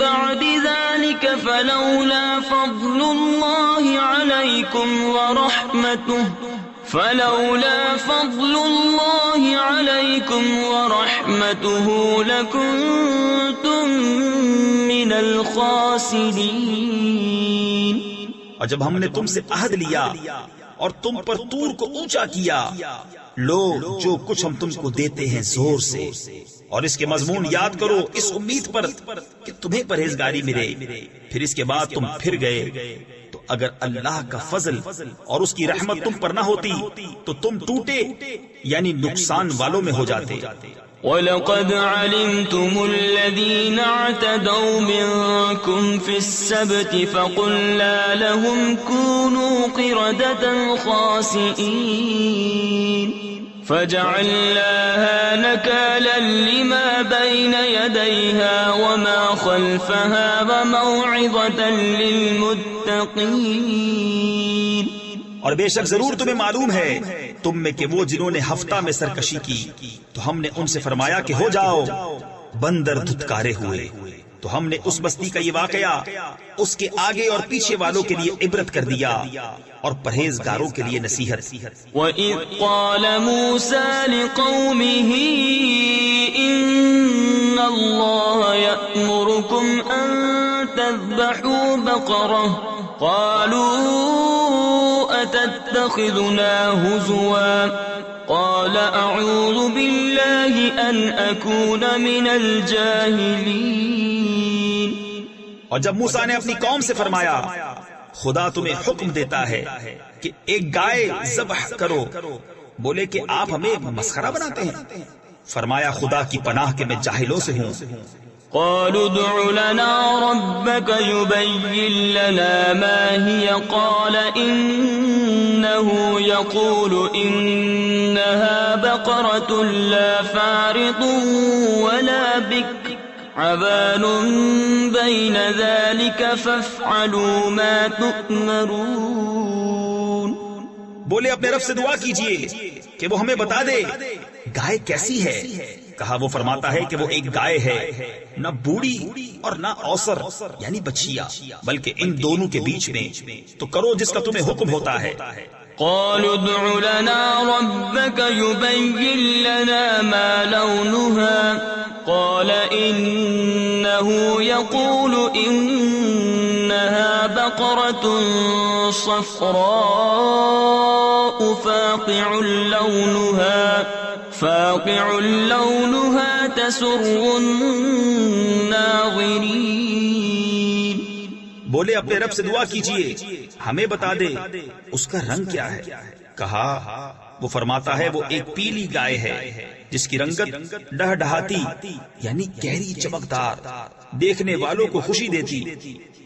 بَعْدِ ذَلِكَ فَلَوْلَا فَضْلُ اللَّهِ عَلَيْكُمْ وَرَحْمَتُهُ لَكُنْتُمْ مِنَ الْخَاسِرِينَ. اور جب ہم نے تم سے عہد لیا اور تم پر طور کو اونچا کیا، لو جو کچھ ہم تم کو دیتے ہیں زور سے، اور اس کے مضمون یاد کرو اس امید پر کہ تمہیں پرہیزگاری ملے. پھر اس کے بعد تم پھر گئے، تو اگر اللہ کا فضل اور اس کی رحمت تم پر نہ ہوتی تو تم ٹوٹے یعنی نقصان والوں میں ہو جاتے. وَلَقَدْ عَلِمْتُمُ الَّذِينَ اعْتَدَوْا مِنْكُمْ فِي السَّبْتِ فَقُلْنَا لَهُمْ كُونُوا قِرَدَةً خَاسِئِينَ فَجَعَلْنَاهَا نَكَالًا لِمَا بَيْنَ يَدَيْهَا وَمَا خَلْفَهَا وَمَوْعِظَةً لِلْمُتَّقِينَ. اور بے شک ضرور تمہیں معلوم ہے تم میں کہ وہ جنہوں نے ہفتہ میں سرکشی کی تو ہم نے ان سے فرمایا کہ ہو جاؤ، بندر دھتکارے ہوئے. تو ہم نے اس بستی کا یہ واقعہ اس کے آگے اور پیچھے والوں کے لیے عبرت کر دیا اور پرہیزگاروں کے لیے نصیحت. وَإِذْ قَالَ مُوسَى لِقَوْمِهِ إِنَّ اللَّهَ يَأْمُرُكُمْ أَن تَذْبَحُوا بَقَرَةً قَالُوا أَتَتَّخِذُنَا هُزُوًا قَالَ أَعُوذُ بِاللَّهِ أَنْ أَكُونَ مِنَ الْجَاهِلِينَ. اور جب موسیٰ نے اپنی قوم سے فرمایا خدا تمہیں حکم دیتا ہے کہ ایک گائے ذبح کرو، بولے کہ آپ ہمیں مسخرہ بناتے ہیں. فرمایا خدا کی پناہ کہ میں جاہلوں سے ہوں. قالوا ادع لنا ربك يبين لنا ما هي قال إنه يقول إنها بقرة لا فارض ولا بكر عبان بين ذلك فافعلوا ما تؤمرون. بولے اپنے رب سے دعا کیجئے کہ وہ ہمیں بتا دے گائے کیسی ہے. کہا وہ فرماتا ہے کہ وہ ایک گائے ہے، نہ بوڑھی اور نہ اوسر یعنی بچھیا، بلکہ ان دونوں کے بیچ میں. تو کرو جس کا تمہیں حکم ہوتا ہے. قالوا ادع لنا ربك يبين لنا ما لونها قال إنه يقول إنها بقرة صفراء فاقع لونها تسر الناظرين. بولے اپنے رب سے دعا کیجئے ہمیں بتا دے اس کا رنگ کیا ہے. کہا وہ فرماتا ہے وہ ایک پیلی گائے ہے جس کی رنگت ڈہڈہاتی یعنی گہری چمکدار، دیکھنے والوں کو خوشی دیتی.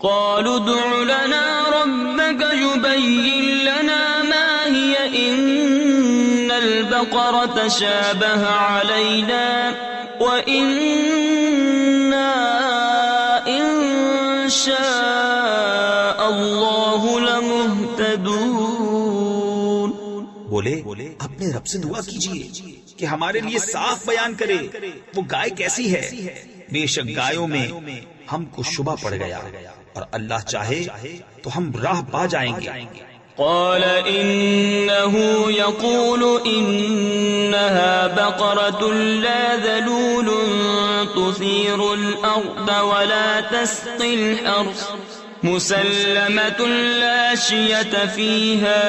قالوا ادع لنا ربك يبين لنا ما هي إن البقرة شابه علينا وإنا إن شاء الله لمهتدون. بولے اپنے رب سے دعا کیجئے کہ ہمارے لیے صاف بیان کرے وہ گائے کیسی ہے. بے شک گایوں میں ہم کو شبہ پڑ گیا اور اللہ چاہے تو ہم راہ پا جائیں گے. قال إنه يقول إنها بقرة لا ذلول تثير الأرض ولا تسقي الحرث مسلمة لا شية فيها.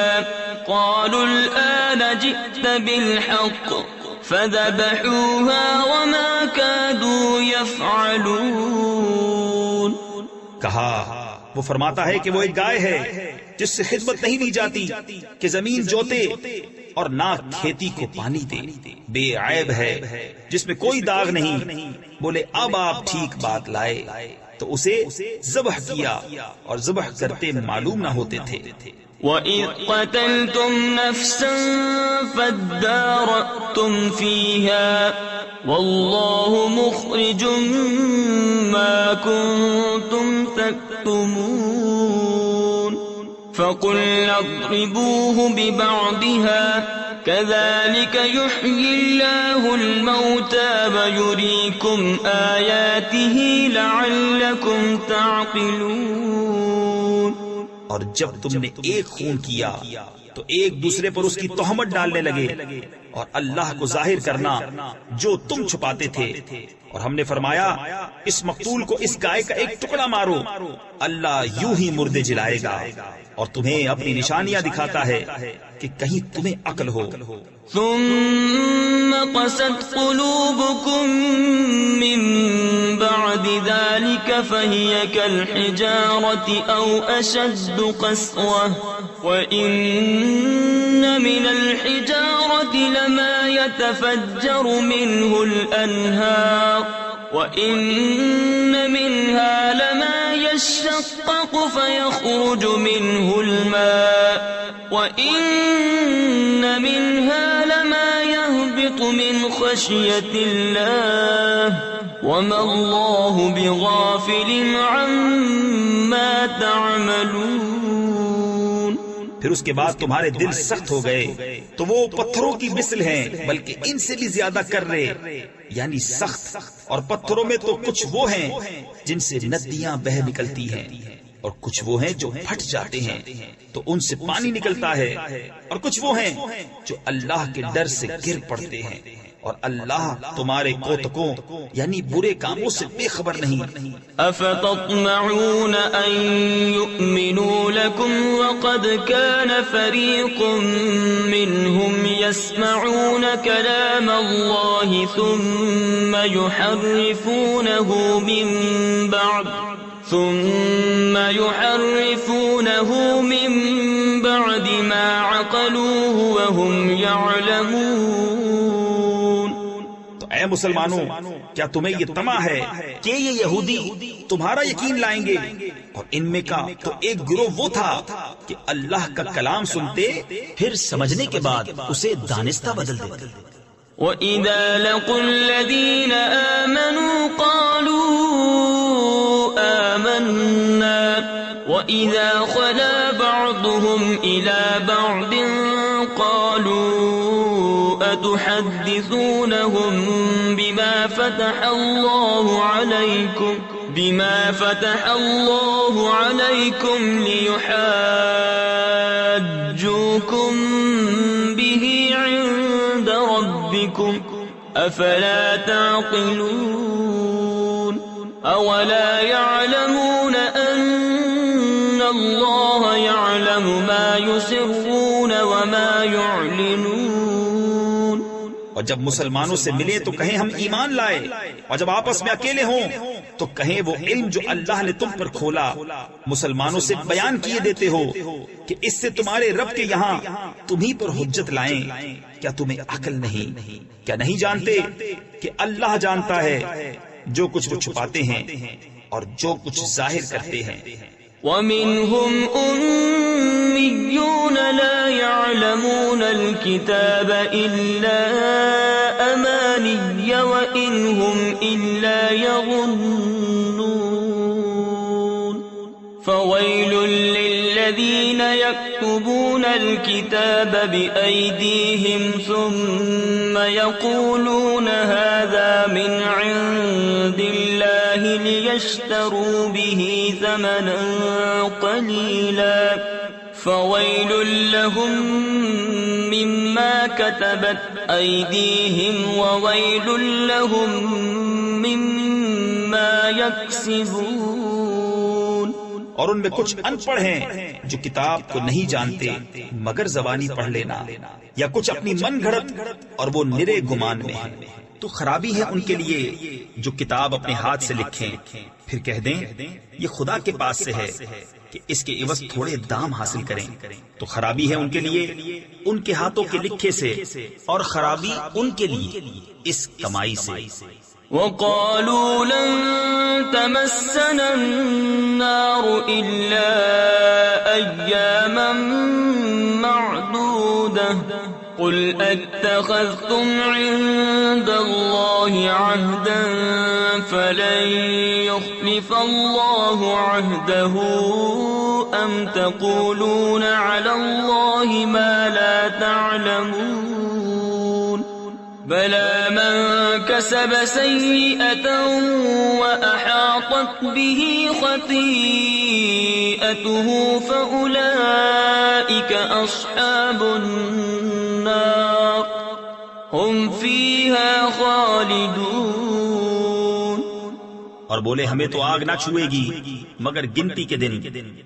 قالوا الآن جئت بالحق فذبحوها وما كادوا يفعلون. کہا وہ فرماتا ہے کہ وہ ایک گائے ہے جس سے خدمت نہیں دی جاتی کہ زمین جوتے اور نہ کھیتی کو پانی دے، بے عیب ہے جس میں کوئی داغ نہیں. بولے اب آپ ٹھیک بات لائے تو اسے ذبح کیا اور ذبح کرتے معلوم نہ ہوتے تھے. وَإِذْ قَتَلْتُمْ نَفْسًا فَادَّارَأْتُمْ فِيهَا وَاللَّهُ مُخْرِجٌ مَا كُنْتُمْ تَكْتُمُونَ. فَقُلْنَا اضْرِبُوهُ بِبَعْضِهَا كَذَلِكَ يُحْيِي اللَّهُ الْمَوْتَى وَيُرِيكُمْ آيَاتِهِ لَعَلَّكُمْ تَعْقِلُونَ. اور جب تم نے ایک خون کیا تو ایک دوسرے پر اس کی تہمت ڈالنے لگے اور اللہ کو ظاہر کرنا جو تم چھپاتے تھے. اور ہم نے فرمایا اس مقتول کو اس گائے کا ایک ٹکڑا مارو، اللہ یوں ہی مردے جلائے گا اور تمہیں اپنی نشانیاں دکھاتا ہے کہ کہیں تمہیں عقل ہو. ثم قست قلوبكم من بعد ذلك فهي كالحجارة أو أشد قسوة وإن من الحجارة لما يتفجر منه الأنهار وإن منها لما يشقق فيخرج منه الماء وإن منها لما يهبط من خشية الله وما الله بغافل عما تعملون. پھر اس کے بعد تمہارے دل سخت ہو گئے تو وہ پتھروں کی مثل ہیں بلکہ ان سے بھی زیادہ کر رہے یعنی سخت. اور پتھروں میں تو کچھ وہ ہیں جن سے ندیاں بہ نکلتی ہیں اور کچھ وہ ہیں جو پھٹ جاتے ہیں تو ان سے پانی نکلتا ہے اور کچھ وہ ہیں جو اللہ کے ڈر سے گر پڑتے ہیں اور اللہ تمہارے کوتکوں یعنی برے کاموں سے بے خبر نہیں. افتطمعون ان يؤمنوا لكم وقد كان فريق منهم يسمعون كلام الله ثم يحرفونه من بعد ما عقلوه وهم يعلمون. اے مسلمانوں، کیا تمہیں یہ طمع ہے کہ یہ یہودی تمہارا یقین لائیں گے؟ اور ان میں کا تو ایک گروہ وہ تھا کہ اللہ کا کلام سنتے پھر سمجھنے کے بعد اسے دانستہ بدل دیتے۔ وَإِذَا لَقُوا الَّذِينَ آمَنُوا قَالُوا آمَنَّا وَإِذَا خَلَا بَعْضُهُمْ إِلَى بَعْضٍ قَالُوا أَتُحَدِّثُونَهُم بِمَا فَتَحَ اللَّهُ عَلَيْكُمْ لِيُحَاجُّوكُم بِهِ عِندَ رَبِّكُمْ أَفَلَا تَعْقِلُونَ أَوَلَا يَعْلَمُونَ أَنَّ اللَّهَ يَعْلَمُ مَا يُسِرُّونَ وَمَا يُعْلِنُونَ۔ اور جب مسلمانوں سے ملے تو کہیں ہم ایمان لائے، اور جب آپس میں اکیلے ہوں تو کہیں وہ علم جو اللہ نے تم پر کھولا مسلمانوں سے بیان کیے دیتے ہو کہ اس سے تمہارے رب کے یہاں تمہیں پر حجت لائیں۔ کیا تمہیں عقل نہیں؟ کیا نہیں جانتے کہ اللہ جانتا ہے جو کچھ وہ چھپاتے ہیں اور جو کچھ ظاہر کرتے ہیں؟ وَمِنْهُمْ أُمِّيُّونَ لَا يَعْلَمُونَ الْكِتَابَ إِلَّا أَمَانِيَّ وَإِنْ هُمْ إِلَّا يَظُنُّونَ فَوَيْلٌ لِّلَّذِينَ يَكْتُبُونَ الْكِتَابَ بِأَيْدِيهِمْ ثُمَّ يَقُولُونَ هَذَا مِنْ عِندِ اللَّهِ لِيَشْتَرُوا بِهِ ثَمَنًا قَلِيلًا فَوَيْلٌ لَّهُم مِّمَّا كَتَبَتْ أَيْدِيهِمْ وَوَيْلٌ لَّهُم مِّمَّا يَكْسِبُونَ۔ اور ان میں کچھ ان پڑھ ہیں جو کتاب کو نہیں جانتے مگر زبانی پڑھ لینا، یا کچھ اپنی من گھڑت اور وہ نرے گمان میں ہیں۔ تو خرابی ہے ان کے لیے جو کتاب اپنے ہاتھ سے لکھیں پھر کہہ دیں یہ خدا کے پاس سے ہے کہ اس کے عوض تھوڑے دام حاصل کریں۔ تو خرابی ہے ان کے لیے ان کے ہاتھوں کے لکھے سے، اور خرابی ان کے لیے اس کمائی سے۔ وَقَالُوا لَن تَمَسَّنَا النَّارُ إِلَّا أَيَّامًا مَّعْدُودَةً قُلْ أَتَّخَذْتُمْ عِندَ اللَّهِ عَهْدًا فَلَن يُخْلِفَ اللَّهُ عَهْدَهُ أَمْ تَقُولُونَ عَلَى اللَّهِ مَا لَا تَعْلَمُونَ بَلَى مَن كَسَبَ سَيِّئَةً وَأَحَاطَتْ بِهِ خَطِيئَتُهُ فَأُولَئِكَ أَصْحَابُ النَّارِ هُمْ فِيهَا خَالِدُونَ۔ اور بولے ہمیں تو آگ نہ چھوئے گی مگر گنتی کے دن۔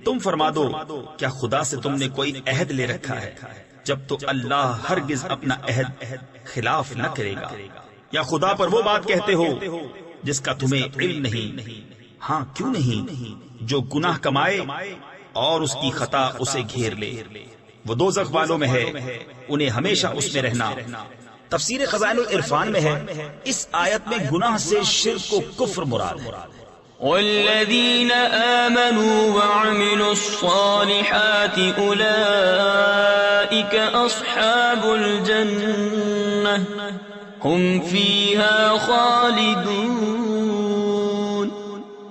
تم فرما دو کیا خدا سے تم نے کوئی عہد لے رکھا ہے؟ جب تو اللہ ہرگز اپنا عہد خلاف نہ کرے گا۔ یا خدا پر وہ بات کہتے ہو جس کا تمہیں علم نہیں؟ ہاں کیوں نہیں، جو گناہ کمائے اور اس کی خطا اسے گھیر لے، وہ دوزخ والوں میں ہے، انہیں ہمیشہ اس میں رہنا۔ تفسیر خزائن العرفان میں ہے اس آیت میں گناہ سے شرک و کفر مراد ہے۔ والذین آمنوا وعملوا الصالحات اولئک اصحاب الجنہ هم فیہا خالدون۔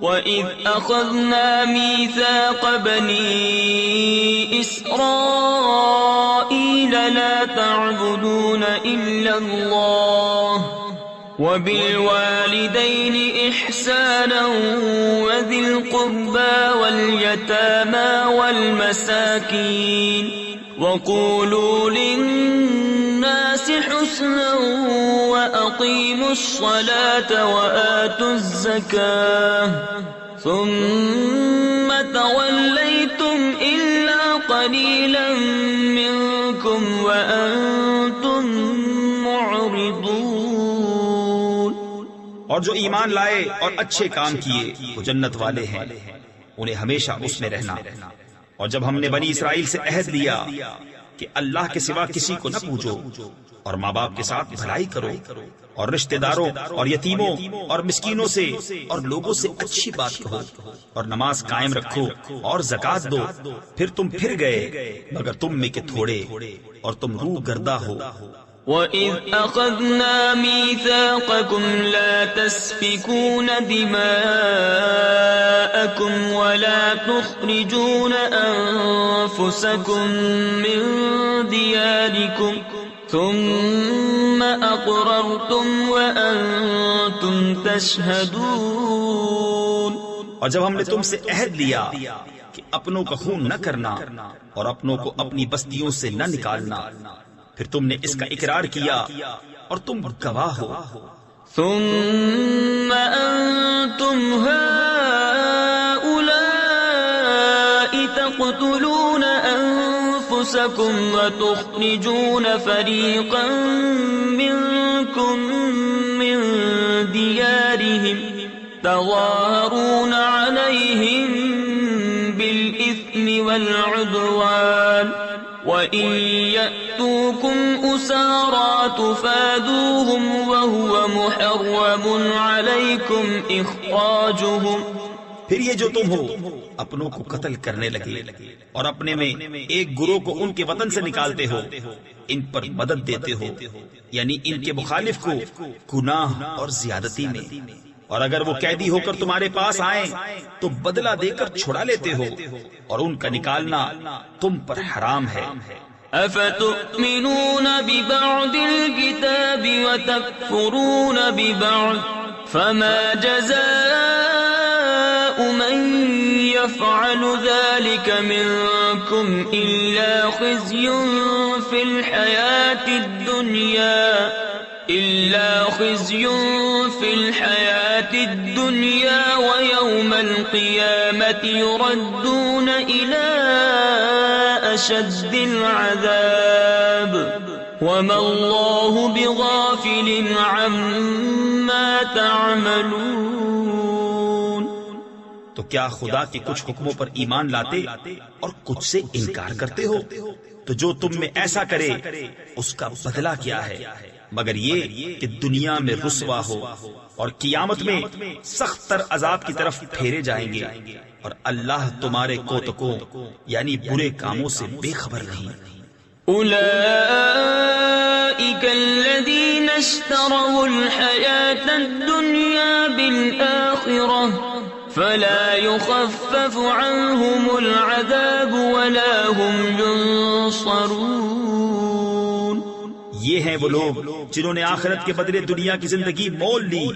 وَإِذْ أَخَذْنَا مِيثَاقَ بَنِي إِسْرَائِيلَ لَا تَعْبُدُونَ إِلَّا اللَّهَ وَبِالْوَالِدَيْنِ إِحْسَانًا وَذِي الْقُرْبَى وَالْيَتَامَى وَالْمَسَاكِينِ وَقُولُوا لِلنَّاسِ حُسْنًا وَأَقِيمُوا الصَّلَاةَ وَآتُوا الزَّكَاةَ ثُمَّ تَوَلَّيْتُمْ إِلَّا قَلِيلًا مِّنكُمْ وَأَنتُمْ مُعْرِضُونَ۔ اور جو ایمان لائے اور اچھے کام کیے وہ جنت والے ہیں، انہیں ہمیشہ اس میں رہنا۔ اور جب ہم نے بنی اسرائیل سے عہد لیا کہ اللہ کے سوا کسی کو نہ پوجو، اور ماں باپ کے ساتھ بھلائی کرو، اور رشتہ داروں اور یتیموں اور مسکینوں سے اور لوگوں سے اچھی بات کہو، اور نماز قائم رکھو اور زکوٰۃ دو۔ پھر تم پھر گئے مگر تم میں کے تھوڑے، اور تم روح گردہ ہو۔ وَإِذْ أَخَذْنَا مِيثَاقَكُمْ لَا تَسْفِكُونَ دِمَاءَكُمْ وَلَا تُخْرِجُونَ أَنفُسَكُمْ مِنْ دِيَارِكُمْ ثُمَّ أَقْرَرْتُمْ وَأَنْتُمْ تَشْهَدُونَ۔ اور جب ہم نے تم سے عہد لیا کہ اپنوں کا خون نہ کرنا اور اپنوں کو اپنی بستیوں سے نہ نکالنا، پھر تم نے اس کا اقرار کیا اور تم گواہ ہو۔ ثم أنتم هؤلاء تقتلون أنفسكم وتخرجون فريقا منكم من ديارهم تظاهرون عليهم بالإثم والعدوان وَإِن يَأْتُوكُمْ أُسَارَىٰ تُفَادُوهُمْ وَهُوَ مُحَرَّمٌ عَلَيْكُمْ إِخْرَاجُهُمْ۔ پھر یہ جو تم ہو اپنوں کو قتل کرنے لگے اور اپنے میں ایک گروہ کو ان کے وطن سے نکالتے ہو، ان پر مدد دیتے ہو، یعنی ان کے مخالف کو گناہ اور زیادتی میں، اور اگر وہ قیدی ہو کر تمہارے پاس آئیں تو بدلہ دے کر چھڑا لیتے ہو، اور ان کا نکالنا تم پر حرام ہے۔ أَفَتُؤْمِنُونَ بِبَعْضِ الْكِتَابِ وَتَكْفُرُونَ بِبَعْضٍ فَمَا جَزَاءُ مَن يَفْعَلُ ذَلِكَ مِنكُمْ إِلَّا خِزْيٌ فِي الْحَيَاةِ الدُّنْيَا وَيَوْمَ الْقِيَامَةِ يُرَدُّونَ إِلَىٰ أَشَدِّ الْعَذَابِ وَمَا اللَّهُ بِغَافِلٍ عَمَّا تَعْمَلُونَ۔ تو کیا خدا کے کچھ حکموں پر ایمان لاتے اور کچھ سے انکار کرتے ہو؟ تو جو تم میں ایسا کرے اس کا بدلہ کیا ہے مگر یہ کہ دنیا میں رسوا ہو اور قیامت میں سخت تر عذاب کی طرف پھیرے جائیں گے، اور اللہ تمہارے کوتکوں یعنی برے کاموں سے بے خبر نہیں۔ أولئك الذين اشتروا الحياة الدنيا بالآخرة فلا يخفف عنهم العذاب ولا هم ينصرون۔ یہ ہیں وہ لوگ جنہوں نے آخرت کے بدلے دنیا کی زندگی مول لی،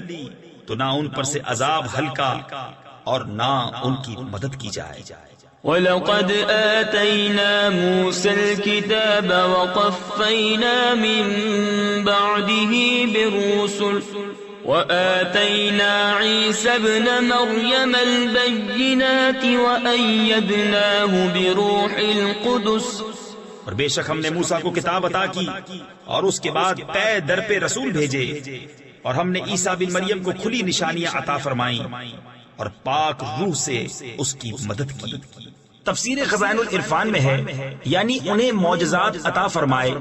تو نہ ان پر سے عذاب ہلکا اور نہ ان کی مدد کی جائے۔ وَلَقَدْ آتَيْنَا مُوسَى الْكِتَابَ وَقَفَّيْنَا مِن بَعْدِهِ بِالرُّسُلِ وَآتَيْنَا عِيسَى ابْنَ مَرْيَمَ الْبَيِّنَاتِ وَأَيَّدْنَاهُ بِرُوحِ الْقُدُسِ۔ اور بے شک ہم نے موسیٰ کو کتاب عطا کی اور اس کے بعد پے در پہ رسول بھیجے، اور ہم نے عیسیٰ بن مریم کو کھلی نشانیاں عطا فرمائیں اور پاک روح سے اس کی مدد کی۔ تفسیر خزائن العرفان میں ہے یعنی انہیں معجزات عطا فرمائے،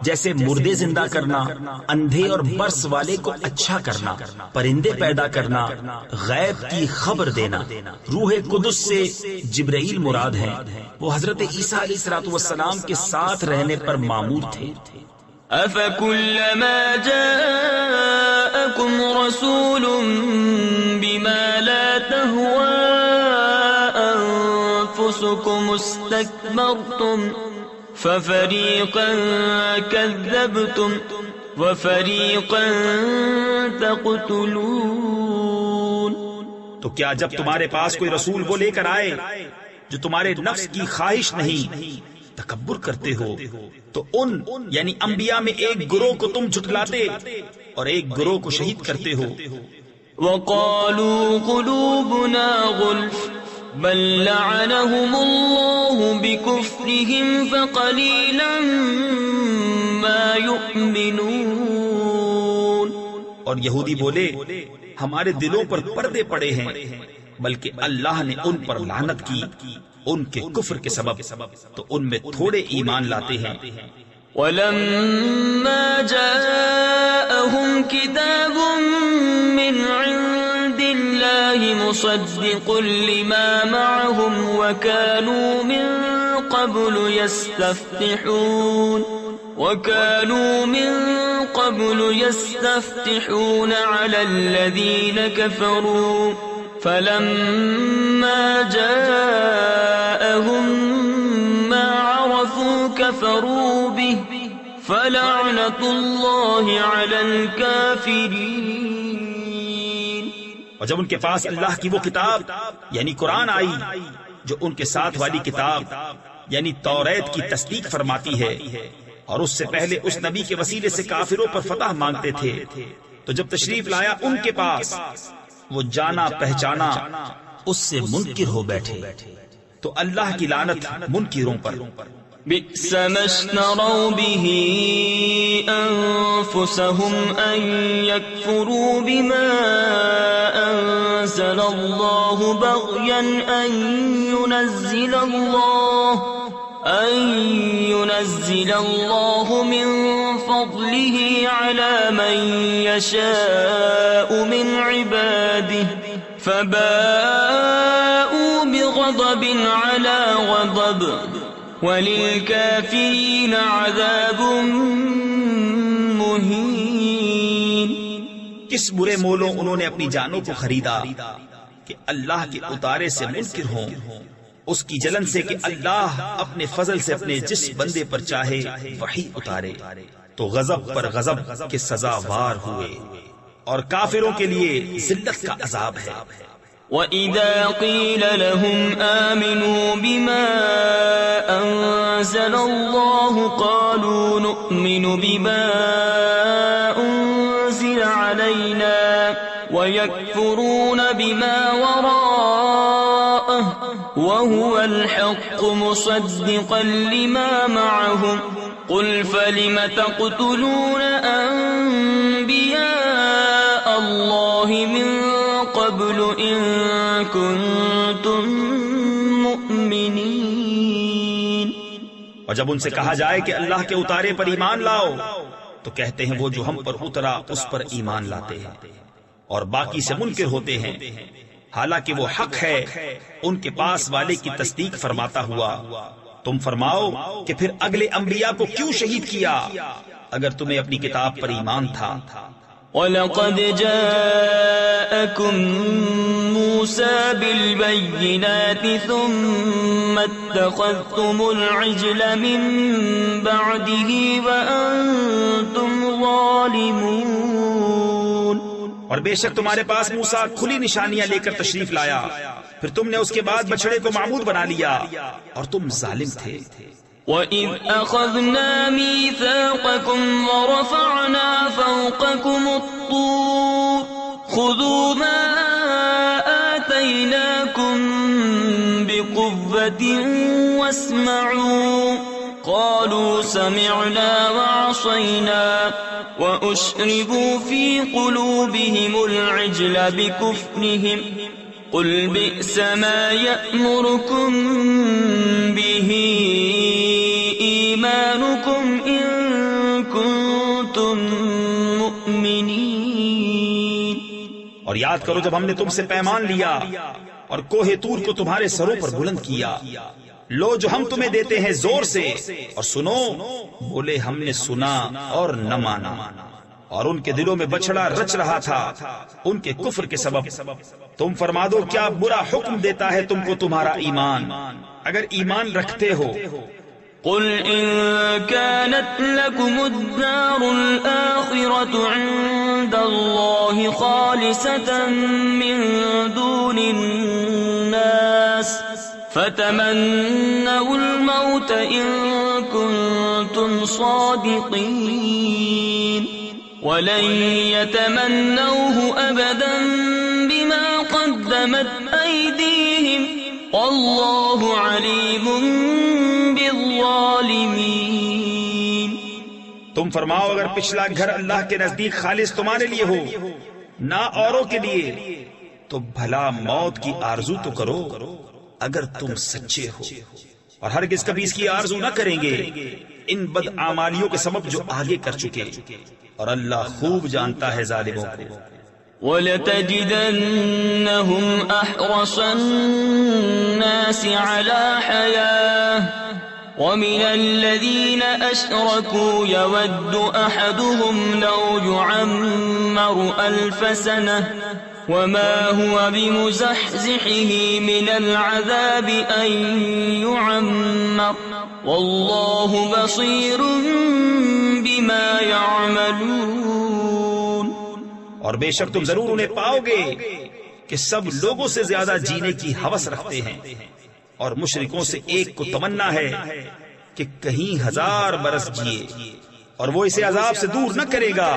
جیسے مردے زندہ کرنا، اندھے اور برس والے کو اچھا کرنا، پرندے پیدا کرنا، غیب کی خبر دینا۔ روح قدس سے جبرائیل مراد ہیں، وہ حضرت عیسیٰ علیہ السلام کے ساتھ رہنے پر مامور تھے۔ أَفَكُلَّمَا جَاءَكُمْ رَسُولٌ بِمَا لَا تَهْوَىٰ أَنفُسُكُمُ اسْتَكْبَرْتُمْ فَفَرِيقًا كَذَّبْتُمْ وَفَرِيقًا تَقْتُلُونَ۔ تو کیا جب تمہارے پاس کوئی رسول وہ لے کر آئے جو تمہارے نفس کی خواہش نہیں تکبر کرتے ہو، تو ان یعنی انبیاء میں ایک گروہ کو تم جھٹلاتے اور ایک گروہ کو شہید کرتے ہو۔ وَقَالُوا قُلُوبُنَا غُلْفٌ بَل لَّعَنَهُمُ اللَّهُ بِكُفْرِهِمْ فَقَلِيلًا مَّا يُؤْمِنُونَ۔ اور یہودی بولے ہمارے دلوں پر پردے پڑے ہیں، بلکہ اللہ نے ان پر لعنت کی، ان کے کفر کے سبب تو ان میں تھوڑے ایمان لاتے ہیں۔ وَلَمَّا جَاءَهُمْ كِتَابٌ مِّنْ عِندِ اللَّهِ مُصَدِّقٌ لِّمَا مَعَهُمْ وَكَانُوا مِن قَبْلُ يَسْتَفْتِحُونَ عَلَى الَّذِينَ كَفَرُوا فَلَمَّا جَاءَهُم مَّا عَرَفُوا كَفَرُوا بِهِ فَلَعْنَةُ اللَّهِ عَلَى الْكَافِرِينَ۔ اور جب ان کے پاس اللہ کی وہ کتاب یعنی قرآن آئی جو ان کے ساتھ والی کتاب یعنی توریت کی تصدیق فرماتی ہے، اور اس سے پہلے اس نبی کے وسیلے سے کافروں پر فتح مانگتے تھے، تو جب تشریف لایا ان کے پاس وہ جانا پہچانا اس سے منکر ہو بیٹھے، تو اللہ کی لعنت منکروں پر۔ بئس ما اشتروا به أنفسهم أن يكفروا بما أنزل الله بغيا أن ينزل الله من فضله على من يشاء من عباده فباءوا بغضب على غضب وَلِلْكَافِرِينَ عَذَابٌ مُّهِينٌ۔ کس برے مولوں انہوں نے اپنی جانوں کو خریدا کہ اللہ کے اتارے سے منکر ہوں، اس کی جلن سے کہ اللہ اپنے فضل سے اپنے جس بندے پر چاہے وہی اتارے، تو غضب پر غضب کے سزاوار ہوئے، اور کافروں کے لیے ذلت کا عذاب ہے۔ وَإِذَا قِيلَ لَهُمْ آمِنُوا بِمَا أَنزَلَ اللَّهُ قَالُوا نُؤْمِنُ بِمَا أُنزِلَ عَلَيْنَا وَيَكْفُرُونَ بِمَا وَرَاءَهُ وَهُوَ الْحَقُّ مُصَدِّقًا لِّمَا مَعَهُمْ قُلْ فَلِمَ تَقْتُلُونَ أَنبِيَاءَ اللَّهِ مِن قَبْلُ إِن كُنتُم مُّؤْمِنِينَ۔ اور جب ان سے کہا جائے کہ اللہ کے اتارے پر ایمان لاؤ تو کہتے ہیں وہ جو ہم پر اترا اس پر ایمان لاتے ہیں، اور باقی سے منکر ہوتے ہیں، حالانکہ وہ حق ہے ان کے پاس والے کی تصدیق فرماتا ہوا۔ تم فرماؤ کہ پھر اگلے انبیاء کو کیوں شہید کیا اگر تمہیں اپنی کتاب پر ایمان تھا؟ وَلَقَدْ جَاءَكُم مُّوسَىٰ بِالْبَيِّنَاتِ ثُمَّ اتَّخَذْتُمُ الْعِجْلَ مِن بَعْدِهِ وَأَنتُمْ ظَالِمُونَ۔ اور بے شک تمہارے پاس موسیٰ کھلی نشانیاں لے کر تشریف لایا، پھر تم نے اس کے بعد بچڑے کو معبود بنا لیا اور تم ظالم تھے۔ وَإِذْ أَخَذْنَا مِيثَاقَكُمْ وَرَفَعْنَا فَوْقَكُمُ الطُّورَ خُذُوا مَا آتَيْنَاكُمْ بِقُوَّةٍ وَاسْمَعُوا قَالُوا سَمِعْنَا وَعَصَيْنَا وَأُشْرِبُوا فِي قُلُوبِهِمُ الْعِجْلَ بِكُفْرِهِمْ قُلْ بِئْسَ مَا يَأْمُرُكُمْ بِهِ إِيمَانُكُمْ إِن كُنتُم مُّؤْمِنِينَ۔ اور یاد کرو جب ہم نے تم سے پیمان لیا اور کوہ طور کو تمہارے سروں پر بلند کیا، لو جو ہم تمہیں دیتے ہیں زور سے اور سنو، بولے ہم نے سنا اور نہ مانا، اور ان کے دلوں میں بچڑا رچ رہا تھا ان کے کفر کے سبب۔ تم فرما دو کیا برا حکم دیتا ہے تم کو تمہارا ایمان اگر ایمان رکھتے ہو؟ قل إن كانت لكم الدار الآخرة عند الله خالصة من دون الناس فتمنوا الموت إن كنتم صادقين ولن يتمنوه أبدا بما قدمت أيديهم والله عليم بالظالمين۔ تم فرماؤ اگر پچھلا گھر اللہ کے نزدیک خالص تمہارے لیے ہو نہ اوروں کے لیے تو بھلا موت کی آرزو تو کرو، اگر تم سچے ہو، اور ہرگز کبھی اس کی آرزو نہ کریں گے ان بدعمالیوں کے سبب جو آگے کر چکے، اور اللہ خوب جانتا ہے ظالموں کو۔ وَلَتَجِدَنَّهُمْ أَحْرَصَ النَّاسِ عَلَى حَيَاةٍ وَمِنَ الَّذِينَ أَشْرَكُوا يَوَدُّ أَحَدُهُمْ لَوْ يُعَمَّرُ أَلْفَ سَنَةٍ وَمَا هُوَ بِمُزَحْزِحِهِ مِنَ الْعَذَابِ أَن يُعَمَّرَ وَاللَّهُ بَصِيرٌ بِمَا يَعْمَلُونَ۔ اور بے شک تم ضرور انہیں پاؤ گے کہ سب لوگوں سے زیادہ جینے کی ہوس رکھتے ہیں، اور مشرکوں سے ایک کو تمنا ہے کہ کہیں 1000 برس جیے، اور وہ اسے عذاب سے دور نہ کرے گا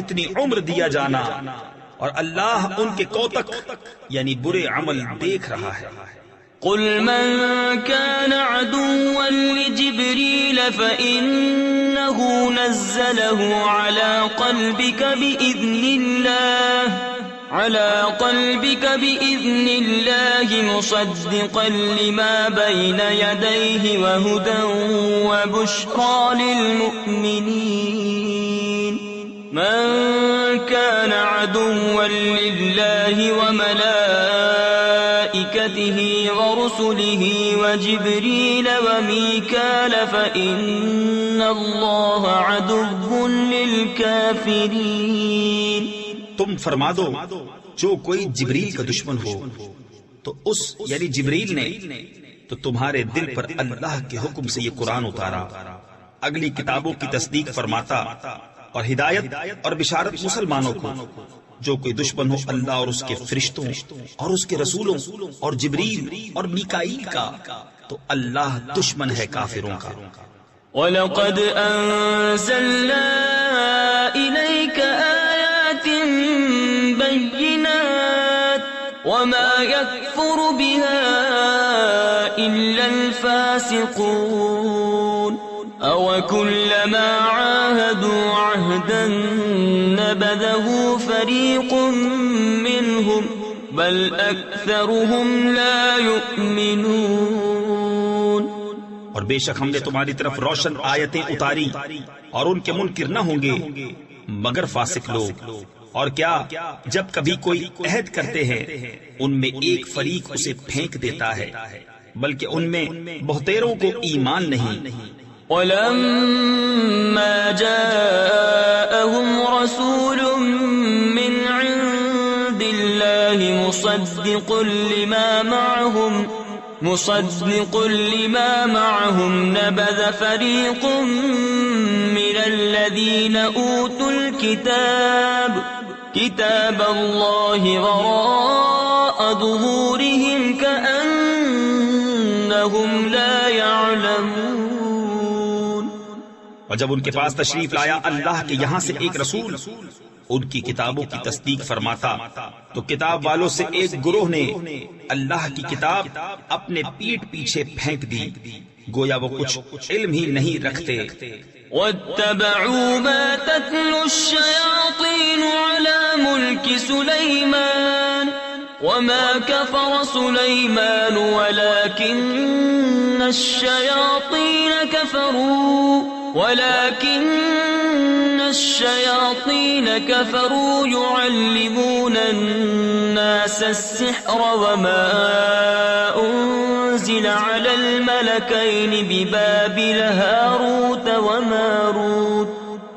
اتنی عمر دیا جانا، اور اللہ ان کے کوتک یعنی برے عمل دیکھ رہا ہے۔ قل من كان عدوا لجبريل فإنه نزله على قلبك بإذن الله مصدقا لما بين يديه وهدى وبشرى للمؤمنين من كان عدوا لله وملائكته ورسله وجبريل وميكال فإن الله عدو للكافرين۔ تم فرما دو جو کوئی جبریل کا دشمن ہو تو اس یعنی جبریل نے تو تمہارے دل پر اللہ کے حکم سے یہ قرآن اتارا، اگلی کتابوں کی تصدیق فرماتا اور ہدایت اور بشارت مسلمانوں کو۔ جو کوئی دشمن ہو اللہ اور اس کے فرشتوں اور اس کے رسولوں اور جبریل اور میکائیل کا تو اللہ دشمن ہے کافروں کا۔ وَلَقَدْ أَنزَلْنَا إِلَيْكَ آيَاتٍ بَيِّنَاتٍ وَمَا يَكْفُرُ بِهَا إِلَّا الْفَاسِقُونَ أَوَكُلَّمَا عَاهَدُوا عَهْدًا نَبَذَهُ فَرِيقٌ مِّنْهُمْ بَلْ أَكْثَرُهُمْ لَا يُؤْمِنُونَ۔ اور بے شک ہم نے تمہاری طرف روشن آیتیں اتاری اور ان کے منکر نہ ہوں گے مگر فاسق لوگ۔ اور کیا جب کبھی کوئی عہد کرتے ہیں ان میں ایک فریق اسے پھینک دیتا ہے، بلکہ ان میں بہتیروں کو ایمان نہیں۔ وَلَمَّا جَاءَهُمْ رَسُولٌ مِّنْ عِندِ اللَّهِ مُصَدِّقٌ لِمَا مَعَهُمْ نَبَذَ فَرِيقٌ مِّنَ الَّذِينَ أُوتُوا الْكِتَابَ كِتَابَ اللَّهِ وَرَاءَ ظُهُورِهِمْ كَأَنَّهُمْ لَا يَعْلَمُونَ۔ اور جب ان کے پاس تشریف لایا اللہ کے یہاں سے ایک رسول ان کی کتابوں کی تصدیق فرماتا تو کتاب والوں سے ایک گروہ نے اللہ کی کتاب اپنے پیٹھ پیچھے پھینک دی، گویا وہ کچھ علم ہی نہیں رکھتے۔ وَاتَّبَعُوا مَا تَتْلُو الشَّيَاطِينُ عَلَى مُلْكِ سُلَيْمَانَ وَمَا كَفَرَ سُلَيْمَانُ وَلَكِنَّ الشَّيَاطِينَ كَفَرُوا يُعَلِّمُونَ النَّاسَ السِّحْرَ وَمَا أُنزِلَ عَلَى الْمَلَكَيْنِ بِبَابِلَ هَارُوتَ وَمَارُوتَ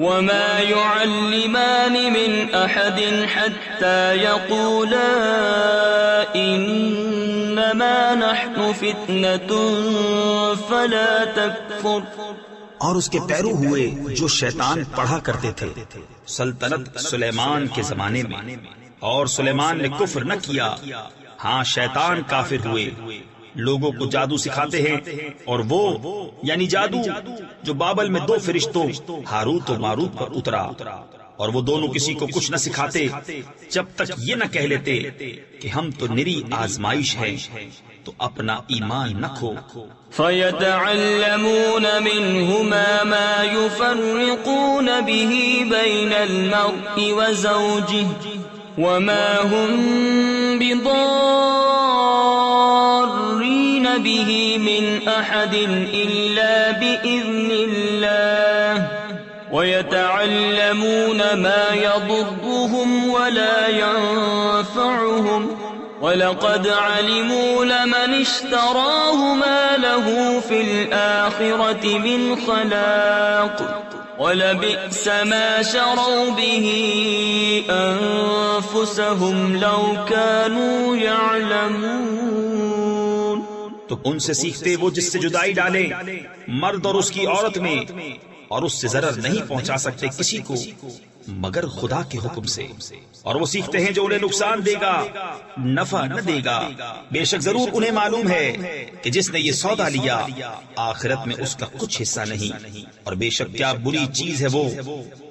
وَمَا يُعَلِّمَانِ مِنْ أَحَدٍ حَتَّى يَقُولَا إِنَّمَا نَحْنُ فِتْنَةٌ فَلَا تَكْفُرْ۔ اور اس کے پیرو ہوئے جو شیطان پڑھا کرتے تھے سلطنت سلیمان کے زمانے میں، اور سلیمان نے کفر نہ کیا، ہاں شیطان کافر ہوئے۔ لوگوں کو جادو سکھاتے ہیں، اور وہ یعنی جادو جو بابل میں 2 فرشتوں ہاروت و ماروت پر اترا، اور وہ دونوں کسی کو کچھ نہ سکھاتے جب تک یہ نہ کہہ لیتے کہ ہم تو نری آزمائش ہیں، تو اپنا ایمان نہ کھو۔ فَيَتَعَلَّمُونَ مِنْهُمَا مَا يُفَرِّقُونَ بِهِ بَيْنَ الْمَرْءِ وَزَوْجِهِ وَمَا هُمْ بِضَارِّينَ به من أحد إلا بإذن الله ويتعلمون ما يضرهم ولا ينفعهم وَلَقَدْ عَلِمُوا لَمَنِ اشْتَرَاهُ مَا لَهُ فِي الْآخِرَةِ مِنْ خَلَاقٍ وَلَبِئْسَ مَا شَرَوْا بِهِ أَنفُسَهُمْ لَوْ كَانُوا يَعْلَمُونَ۔ تو ان سے سیکھتے وہ جس سے جدائی ڈالے مرد اور اس کی عورت میں، اور اس سے ضرر نہیں پہنچا سکتے کسی کو مگر خدا کے حکم سے، اور وہ سیکھتے ہیں جو انہیں نقصان دے گا نفع نہ دے گا۔ بے شک ضرور انہیں معلوم ہے کہ جس نے یہ سودا لیا آخرت میں اس کا کچھ حصہ نہیں، اور بے شک کیا بری چیز ہے وہ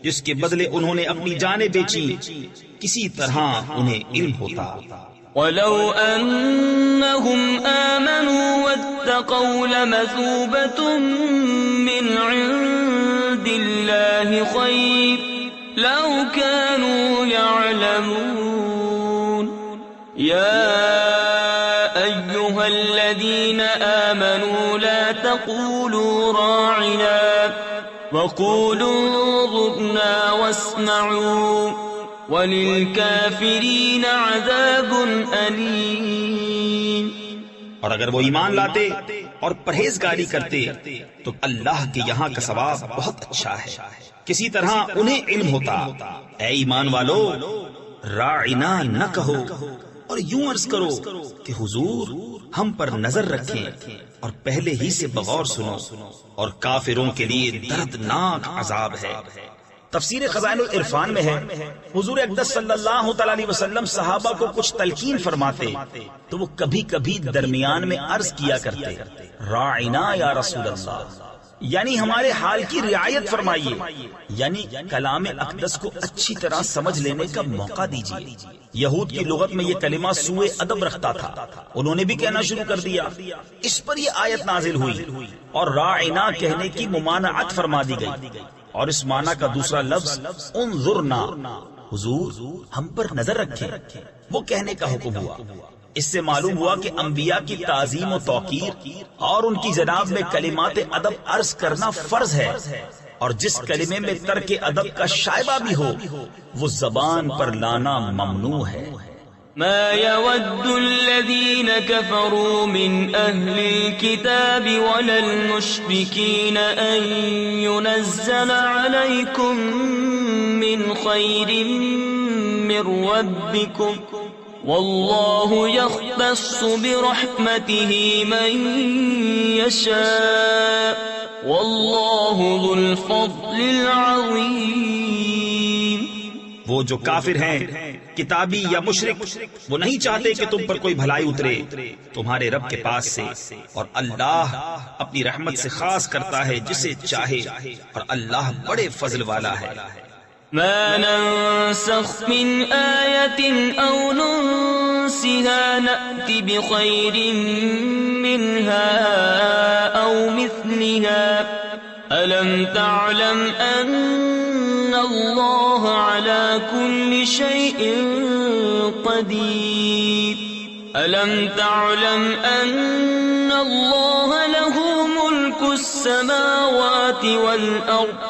جس کے بدلے انہوں نے اپنی جانیں بیچی، کسی طرح انہیں علم ہوتا۔ وَلَوْ أَنَّهُمْ آمَنُوا وَاتَّقَوْا لَمَثُوبَةٌ مِّنْ عِندِ اللَّهِ خَيْرٌ لَوْ كَانُوا يَعْلَمُونَ۔ يَا أَيُّهَا الَّذِينَ آمَنُوا لَا تَقُولُوا رَاعِنَا وَقُولُوا انظُرْنَا وَاسْمَعُوا وَلِلْكَافِرِينَ عَذَابٌ أَلِيمٌ۔ اور اگر وہ ایمان لاتے اور پرہیزگاری کرتے تو اللہ کے یہاں کا ثواب بہت اچھا ہے، کسی طرح انہیں علم ہوتا۔ اے ایمان والو، راعنا نہ کہو اور یوں عرض کرو کہ حضور ہم پر نظر رکھیں اور پہلے ہی سے بغور سنو، اور کافروں کے لیے دردناک عذاب ہے۔ تفسیر خزائن العرفان میں ہے حضور اقدس صلی اللہ تعالی علیہ وسلم صحابہ کو کچھ تلقین فرماتے تو وہ کبھی کبھی درمیان میں عرض کیا کرتے، راعنا یا رسول اللہ، یعنی ہمارے حال کی رعایت فرمائیے، یعنی کلام اقدس کو اچھی طرح سمجھ لینے کا موقع دیجیے۔ یہود کی لغت میں یہ کلمہ سوء ادب رکھتا تھا، انہوں نے بھی کہنا شروع کر دیا، اس پر یہ آیت نازل ہوئی اور راعنا کہنے کی ممانعت فرما دی گئی، اور اس معنی کا دوسرا لفظ انظرنا، حضور ہم پر نظر رکھیں، وہ کہنے کا حکم ہوا۔ اس سے معلوم ہوا کہ انبیاء کی تعظیم و توقیر اور ان کی جناب میں کلمات ادب عرض کرنا فرض ہے، اور جس کلمے میں ترک ادب کا شائبہ بھی ہو وہ زبان پر لانا ممنوع ہے۔ ما يود الذين كفروا من أهل الكتاب ولا المشركين أن ينزل عليكم من خير من ربكم والله يختص برحمته من يشاء والله ذو الفضل العظيم۔ وہ جو کافر ہیں کتابی یا مشرک وہ نہیں چاہتے کہ تم پر کوئی بھلائی اترے تمہارے رب کے پاس سے، اور اللہ اپنی رحمت سے خاص کرتا ہے جسے چاہے، اور اللہ بڑے فضل والا ہے۔ ما ننسخ من آية أو ننسها نأت بخير منها أو مثلها ألم تعلم أن الله على كل شيء قدير ألم تعلم أن الله له ملك السماوات والأرض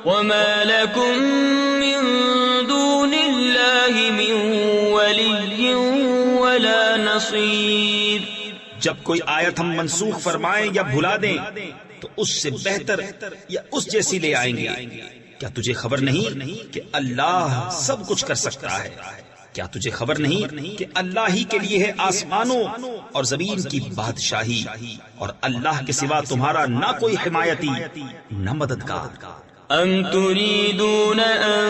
وما لكم من دون الله من ولي ولا نصير۔ جب کوئی آیت ہم منسوخ فرمائیں یا بھلا دیں تو اس سے بہتر یا اس جیسی لے آئیں گے۔ کیا تجھے خبر نہیں کہ اللہ سب کچھ کر سکتا ہے؟ کیا تجھے خبر نہیں کہ اللہ ہی کے لیے ہے آسمانوں اور زمین کی بادشاہی، اور اللہ کے سوا تمہارا نہ کوئی حمایتی نہ مددگار۔ أَمْ تُرِيدُونَ أَن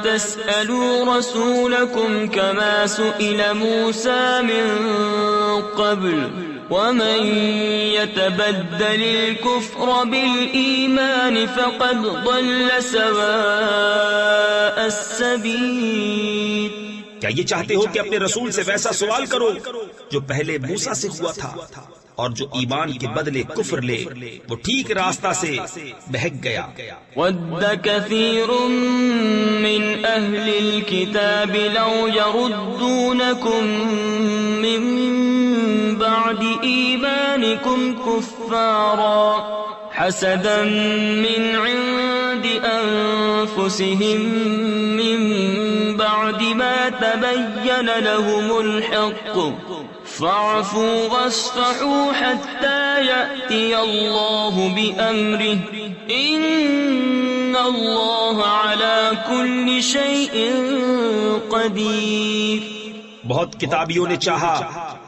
تَسْأَلُوا رَسُولَكُمْ كَمَا سُئِلَ مُوسَى مِن قَبْلُ وَمَن يَتَبَدَّلِ الْكُفْرَ بِالْإِيمَانِ فَقَدْ ضَلَّ سَوَاءَ السَّبِيلِ۔ کیا یہ چاہتے ہو کہ اپنے رسول سے ویسا سوال کرو جو پہلے موسیٰ سے ہوا تھا، اور جو ایمان کے بدلے کفر لے وہ ٹھیک راستہ سے بہک گیا۔ وَدَّ كَثِيرٌ مِّنْ أَهْلِ الْكِتَابِ لَوْ يَرُدُّونَكُمْ مِّن بَعْدِ إِيمَانِكُمْ إيمانكم كفارا حسدا من عند أنفسهم من بعد ما تبين لهم الحق فاعفوا واصفحوا حتى يأتي الله بأمره إن الله على كل شيء قدير۔ بہت کتابیوں نے چاہا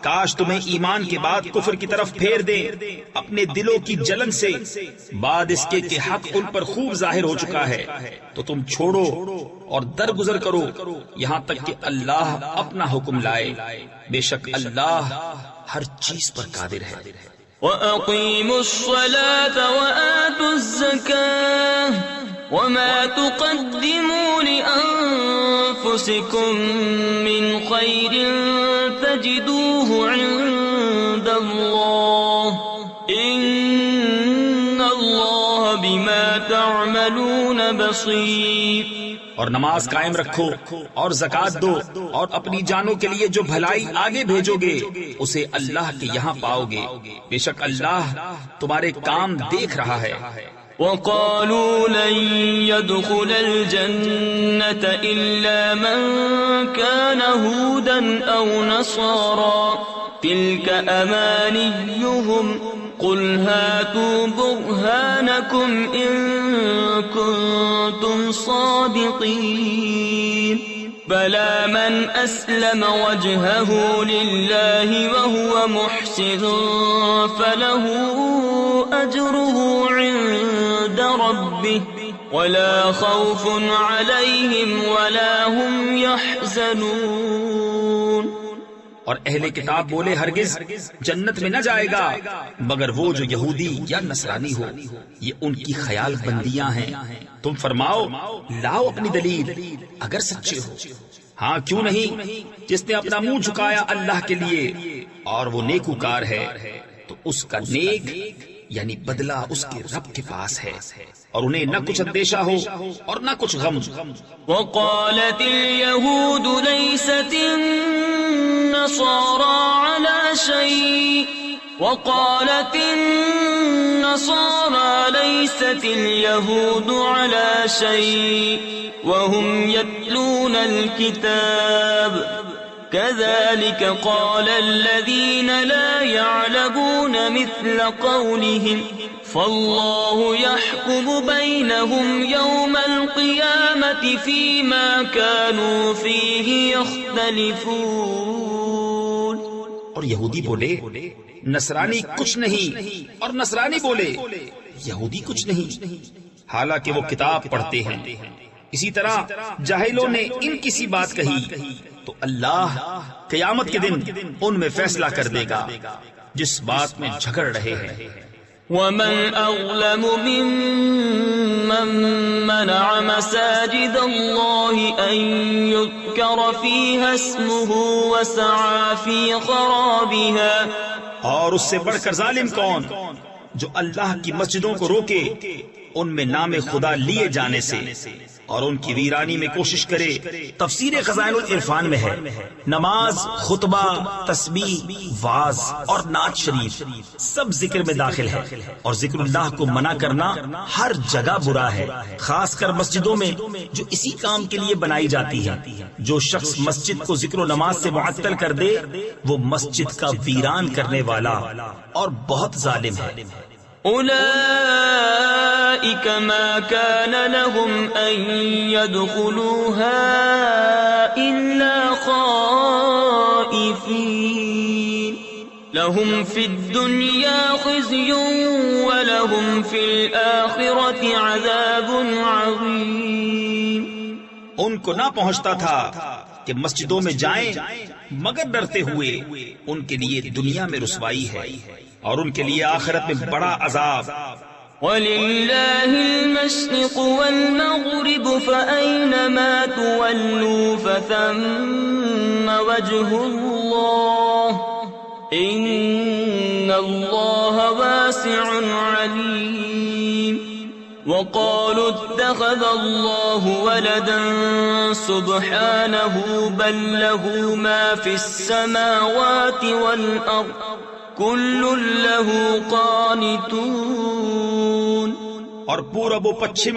کاش تمہیں ایمان کے بعد کفر کی طرف پھیر دیں اپنے دلوں کی جلن سے، بعد اس کے کہ حق ان پر خوب ظاہر ہو چکا ہے تو تم چھوڑو اور درگزر کرو یہاں تک کہ اللہ اپنا حکم لائے، بے شک اللہ ہر چیز پر قادر ہے۔ وَأَقِيمُوا الصَّلَاةَ وَآتُوا الزَّكَاةَ وَمَا تُقَدِّمُوا لِأَنفُسِكُم مِّنْ خَيْرٍ تَجِدُوهُ عِندَ اللَّهِ إِنَّ اللَّهَ بِمَا تَعْمَلُونَ بَصِيرٌ۔ اور نماز قائم رکھو اور زکوٰۃ دو اور اپنی جانوں کے لیے جو بھلائی آگے بھیجو گے اسے اللہ کے یہاں پاؤ گے، بے شک اللہ تمہارے کام دیکھ رہا ہے۔ وقالوا لن يدخل الجنة إلا من كان هودا أو نصارا تلك أمانيهم قل هاتوا برهانكم إن كنتم صادقين بلى من أسلم وجهه لله وهو محسن فله أجره عند ربه ولا خوف عليهم ولا هم يحزنون۔ اور اہل کتاب بولے ہرگز جنت میں نہ جائے گا مگر وہ جو یہودی یا نصرانی ہو، یہ ان کی خیال بندیاں ہیں۔ تم فرماؤ لاؤ اپنی دلیل اگر سچے ہو۔ ہاں کیوں نہیں، جس نے اپنا منہ جھکایا اللہ کے لیے اور وہ نیکوکار ہے تو اس کا نیک یعنی بدلہ اس کے رب کے پاس ہے، اور انہیں نہ کچھ اندیشہ ہو اور نہ کچھ غم۔ وقالت اليهود ليست النصارى على شيء وقالت النصارى ليست اليهود على شيء وهم يتلون الكتاب كذلك قال الذين لا يعلمون مثل قولهم فالله يحكم بينهم يوم القيامة فيما كانوا فيه يختلفون۔ اور یہودی بولے نصرانی کچھ نہیں، اور نصرانی بولے یہودی کچھ نہیں، حالانکہ وہ کتاب پڑھتے ہیں۔ اسی طرح جاہلوں نے ان کسی بات کہی تو اللہ قیامت کے دن ان میں فیصلہ کر دے گا جس بات میں جھگڑ رہے ہیں۔ ومن أظلم ممن منع مساجد الله أن يذكر فيها اسمه وسعى في خرابها۔ اور اس سے بڑھ کر ظالم کون جو اللہ کی مسجدوں کو روکے ان میں نام خدا لیے جانے سے اور ان کی ویرانی میں کوشش کرے۔ تفسیر خزائن العرفان میں ہے نماز، خطبہ، تسبیح، واعظ اور نعت شریف سب ذکر میں داخل ہے، اور ذکر اللہ کو منع کرنا ہر جگہ برا ہے، خاص کر مسجدوں میں جو اسی کام کے لیے بنائی جاتی ہے۔ جو شخص مسجد کو ذکر و نماز سے معطل کر دے وہ مسجد کا ویران کرنے والا اور بہت ظالم ہے۔ أولئك ما كان لهم أن يدخلوها إلا خائفين لهم في الدنيا خزي ولهم في الآخرة عذاب عظيم۔ ان کو نہ پہنچتا تھا کہ مسجدوں میں جائیں مگر ڈرتے ہوئے، ان کے لیے دنیا میں رسوائی ہے اور ان کے لیے آخرت میں بڑا عذاب۔ وَلِلَّهِ الْمَشْرِقُ وَالْمَغْرِبُ فَأَيْنَمَا تُوَلُّوا فَثَمَّ وَجْهُ اللَّهِ إِنَّ اللَّهَ وَاسِعٌ عَلِيمٌ۔ وَقَالُوا اتَّخَذَ اللَّهُ وَلَدًا سُبْحَانَهُ بَل لَّهُ مَا فِي السَّمَاوَاتِ وَالْأَرْضِ كل له قانتون. اور پورب و پچھم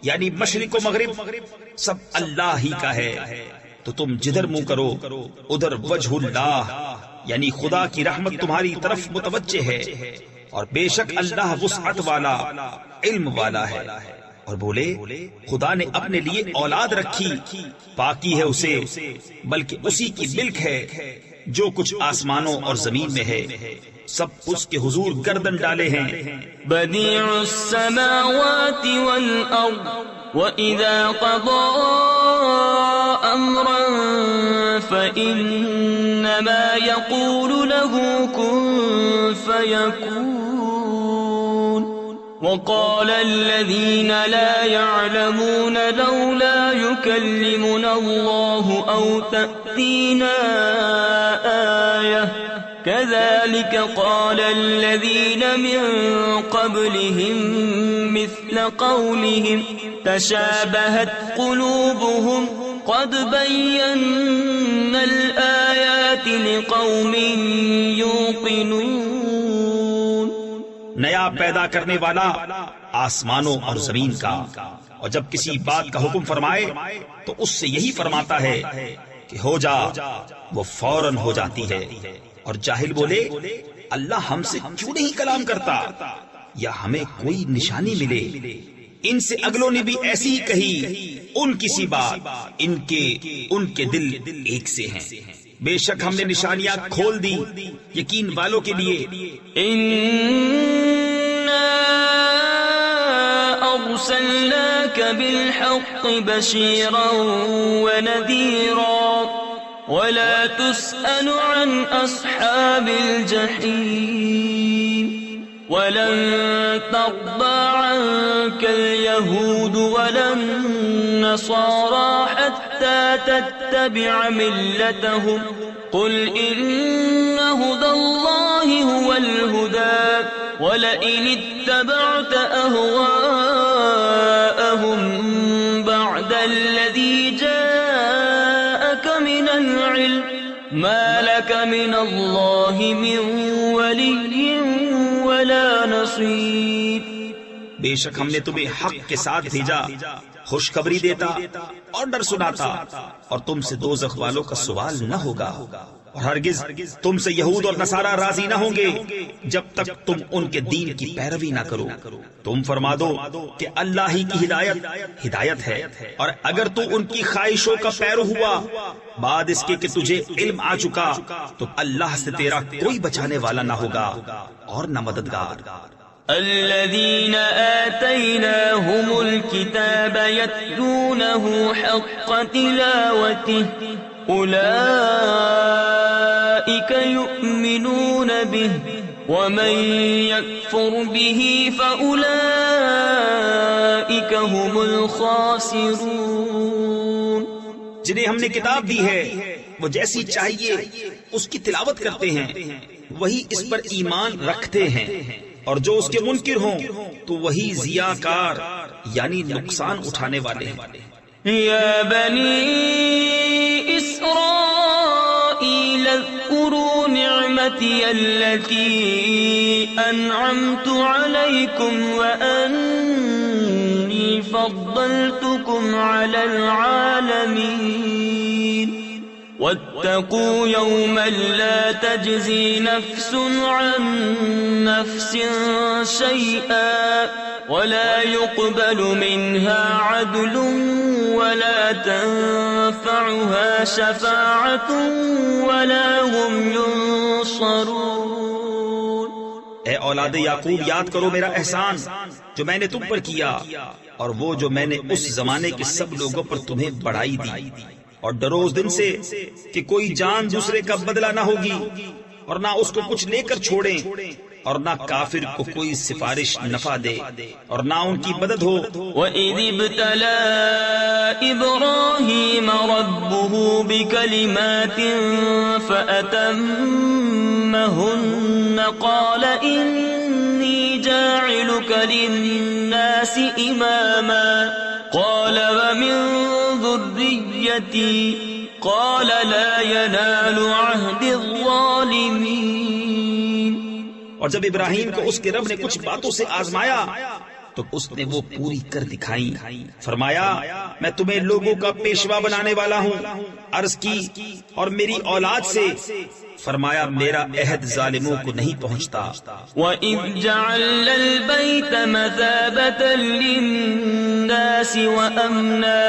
یعنی مشرق و مغرب سب اللہ ہی کا ہے، تو تم جدھر منہ کرو ادھر وجہ اللہ یعنی خدا کی رحمت تمہاری طرف متوجہ ہے، اور بے شک اللہ وسعت والا علم والا ہے. اور بولے خدا نے اپنے لیے اولاد رکھی، پاکی ہے اسے، بلکہ اسی کی ملک ہے جو کچھ آسمانوں اور زمین میں ہے، سب اس کے حضور گردن ڈالے ہیں. بديع السماوات والأرض وإذا قضى أمرا فإنما يقول له كن فيكون. وقال الذين لا يعلمون لولا يكلمنا الله أو تأتينا آية كذلك قال الذين من قبلهم مثل قولهم تشابهت قلوبهم قد بينا الآيات لقوم يوقنون. نیا پیدا کرنے والا آسمانوں اور زمین کا، اور جب کسی بات کا حکم فرمائے تو اس سے یہی فرماتا ہے کہ ہو جا، وہ فوراً ہو جاتی ہے. اور جاہل بولے اللہ ہم سے کیوں نہیں کلام کرتا یا ہمیں کوئی نشانی ملے. ان سے اگلوں نے بھی ایسی ہی کہی، ان کی سی بات، ان کے دل ایک سے ہیں. بے شک ہم نے نشانیاں کھول دی یقین والوں کے لیے. إنا أرسلناك بالحق بشيرا ونذيرا ولا تسأل عن أصحاب الجحيم. ولن ترضى عنك اليهود ولا النصارى حتى تتبع ملتهم قل إن هدى الله هو الهدى ولئن اتبعت أهواءهم بعد الذي جاءك من العلم ما لك من الله من ولي ولا نصير. بے شک ہم نے تمہیں حق کے ساتھ بھیجا، خوشخبری دیتا اور ڈر سناتا، اور تم سے دوزخ والوں کا سوال نہ ہوگا، اور ہرگز تم سے یہود اور نصارہ راضی نہ ہوں گے جب تک تم ان کے دین کی پیروی نہ کرو. تم فرما دو کہ اللہ ہی کی ہدایت ہے، اور اگر تو ان کی خواہشوں کا پیرو ہوا بعد اس کے کہ تجھے علم آ چکا تو اللہ سے تیرا کوئی بچانے والا نہ ہوگا اور نہ مددگار. الذين آتيناهم الكتاب يتلونه حق تلاوته أولئك يؤمنون به ومن يكفر به فأولئك هم الخاسرون. جنہیں ہم نے کتاب دی ہے وہ جیسی چاہیے اس کی تلاوت کرتے ہیں، وہی اس پر ایمان رکھتے ہیں، اور جو اس کے منکر ہوں تو وہی ضیاءکار یعنی نقصان اٹھانے والے ہیں. یا بنی اسرائیل اذکروا نعمتی التي انعمت علیکم وانی فضلتکم علی العالمین. واتقوا يوما لا تجزي نفس عن نفس شيئا ولا يقبل منها عدل ولا تنفعها شفاعة ولا هم ينصرون. اے اولاد یعقوب یاد کرو میرا احسان جو میں نے تم پر کیا، اور وہ جو میں نے اس زمانے کے سب لوگوں پر تمہیں بڑھائی دی. اور ڈرو اس دن سے کہ کوئی جان دوسرے کا بدلہ نہ ہوگی، اور نہ اس کو کچھ لے کر چھوڑیں، اور نہ کافر کو کوئی سفارش نفع دے، اور نہ ان کی مدد ہو. وَإِذِ ابْتَلَى إِبْرَاهِيمَ رَبُّهُ بِكَلِمَاتٍ فَأَتَمَّهُنَّ قَالَ إِنِّي جَاعِلُكَ لِلنَّاسِ إِمَامًا قَالَ وَمِن ذُرِّيَّتِي قَالَ لَا يَنَالُ عَهْدِ الظَّالِمِينَ. اور جب ابراہیم کو اس کے رب نے کچھ باتوں سے آزمایا تو اس نے وہ پوری کر دکھائی. فرمایا میں تمہیں لوگوں کا پیشوا بنانے والا ہوں. عرض کی اور میری اولاد سے؟ فرمایا میرا عہد ظالموں کو نہیں پہنچتا. وَإِذْ جَعَلْنَا الْبَيْتَ مَثَابَةً لِلنَّاسِ وَأَمْنًا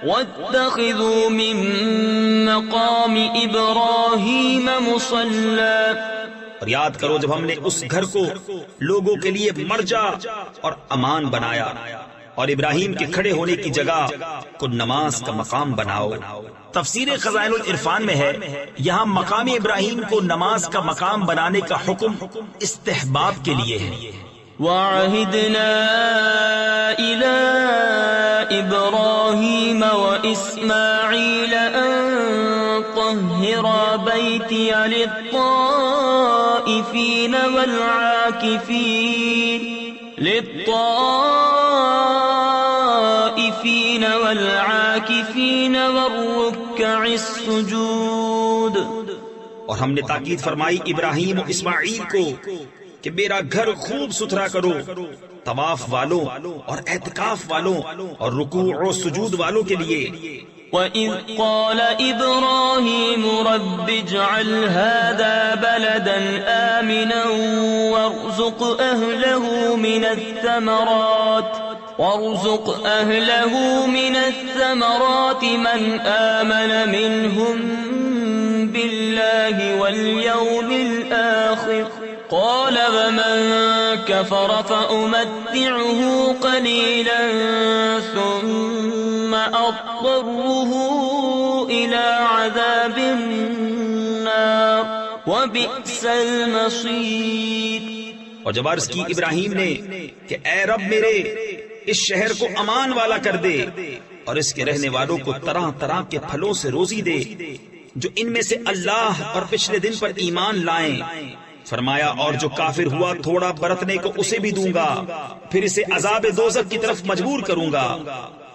وَاتَّخِذُوا مِن مَّقَامِ إِبْرَاهِيمَ مُصَلًّى. اور یاد کرو جب ہم نے اس گھر کو لوگوں کے لیے مرجع اور امان بنایا اور ابراہیم کے کھڑے ہونے کی جگہ کو نماز کا مقام بناؤ. تفسیر خزائن العرفان میں ہے یہاں مقام ابراہیم کو نماز کا مقام بنانے کا حکم استحباب کے لیے ہے. وَعَهِدْنَا إِلَىٰ إِبْرَاهِيمَ وَإِسْمَاعِيلَ أَن طَهِّرَا بَيْتِيَ لِلطَّائِفِينَ وَالْعَاكِفِينَ وَالرُّكَّعِ السُّجُودِ. اور ہم نے تاکید فرمائی ابراہیم و اسماعیل کو کہ میرا گھر خوب ستھرا کرو طواف والوں اور اعتکاف والوں اور رکوع و سجود والوں کے لیے. وَإِذْ قَالَ إِبْرَاهِيمُ رَبِّ اجْعَلْ هَٰذَا بَلَدًا آمِنًا وَارْزُقْ أَهْلَهُ مِنَ الثَّمَرَاتِ مَنْ آمَنَ مِنْهُم بِاللَّهِ وَالْيَوْمِ الْآخِرِ قَالَ وَمَن كَفَرَ فَأُمَتِّعُهُ قَلِيلًا ثُمَّ أَضْطَرُّهُ إِلَىٰ عَذَابِ النَّارِ وَبِئْسَ الْمَصِيرُ. اور جب عرض کی ابراہیم نے کہ اے رب میرے اس شہر کو امان والا کر دے اور اس کے رہنے والوں کو طرح طرح کے پھلوں سے روزی دے جو ان میں سے اللہ اور پچھلے دن پر ایمان لائیں. فرمایا اور جو کافر ہوا تھوڑا برتنے کو اسے بھی دوں گا پھر اسے عذاب دوزخ کی طرف مجبور کروں گا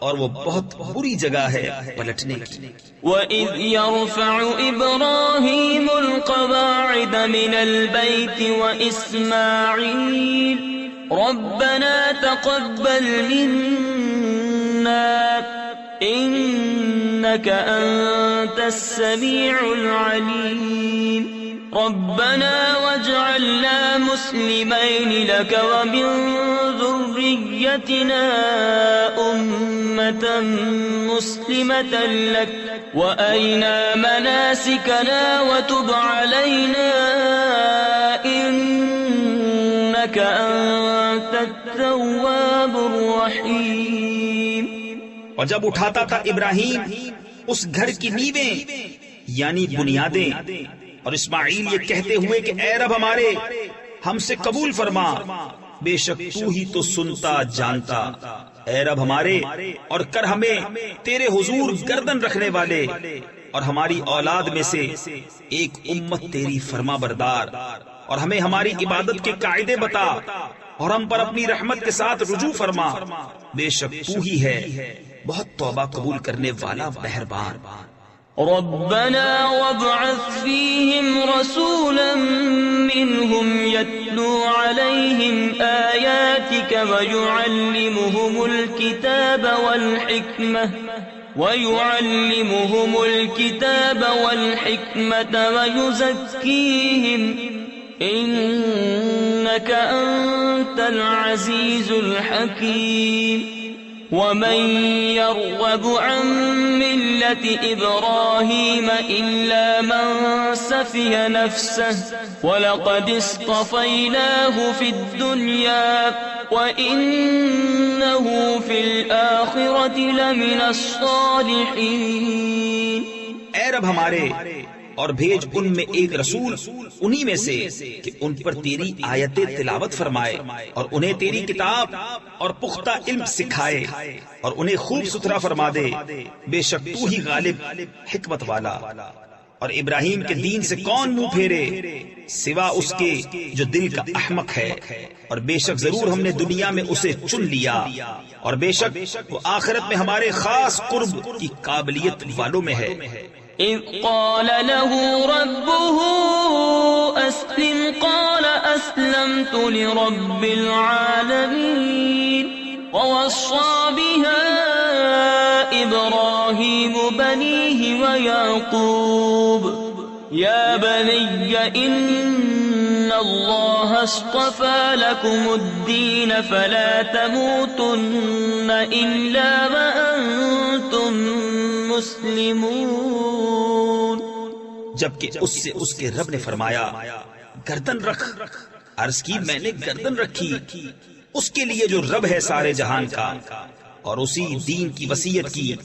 اور وہ بہت بری جگہ ہے پلٹنے کی. وَإِذْ يَرْفَعُ إِبْرَاهِيمُ الْقَوَاعِدَ مِنَ الْبَيْتِ وَإِسْمَاعِيلُ رَبَّنَا تَقَبَّلْ مِنَّا إِنَّكَ أَنتَ السَّمِيعُ الْعَلِيمُ. رَبَّنَا وَاجْعَلْنَا مُسْلِمَيْنِ لَكَ وَمِن ذُرِّيَّتِنَا أُمَّةً مُّسْلِمَةً لَكَ وَأَرِنَا مَنَاسِكَنَا وَتُبْ عَلَيْنَا إِنَّكَ أَنتَ التَّوَّابُ الرَّحِيمُ. اور جب اٹھاتا تھا ابراہیم اس گھر کی نیویں یعنی بنیادیں اور اسماعیل یہ کہتے ہوئے کہ اے رب ہمارے ہم سے قبول فرما بے شک تو ہی تو سنتا جانتا. اے رب ہمارے اور کر ہمیں تیرے حضور گردن رکھنے والے اور ہماری اولاد میں سے ایک امت تیری فرما بردار اور ہمیں ہماری عبادت کے قاعدے بتا اور ہم پر اپنی رحمت کے ساتھ رجوع فرما. بے شک تو ہی ہے بہت توبہ قبول کرنے والا مہربان. ربنا وابعث فيهم رسولا منهم يتلو عليهم آياتك ويعلمهم الكتاب والحكمة ويزكيهم إنك أنت العزيز الحكيم. ومن يرغب عن ملة إبراهيم إلا من سفه نفسه ولقد اصطفيناه في الدنيا وإنه في الآخرة لمن الصالحين. اے رب ہمارے اور بھیج ان میں ایک رسول انہی میں سے کہ ان پر تیری آیتیں تلاوت فرمائے اور انہیں تیری کتاب اور پختہ علم سکھائے اور انہیں خوب ستھرا فرما دے. بے شک تو ہی غالب حکمت والا. اور ابراہیم کے دین سے کون منہ پھیرے سوا اس کے جو دل کا احمق ہے. اور بے شک ضرور ہم نے دنیا میں اسے چن لیا اور بے شک وہ آخرت میں ہمارے خاص قرب کی قابلیت والوں میں ہے. إذ قال له ربه أسلم قال أسلمت لرب العالمين ووصى بها إبراهيم بنيه ويعقوب يا بني إن الله اصطفى لكم الدين فلا تموتن إلا وأنتم مسلمون. جبکہ اس سے اس کے رب نے فرمایا گردن رکھ. عرض کی میں نے گردن رکھی اس کے لیے جو رب ہے سارے جہان کا، اور اسی دین کی وصیت کی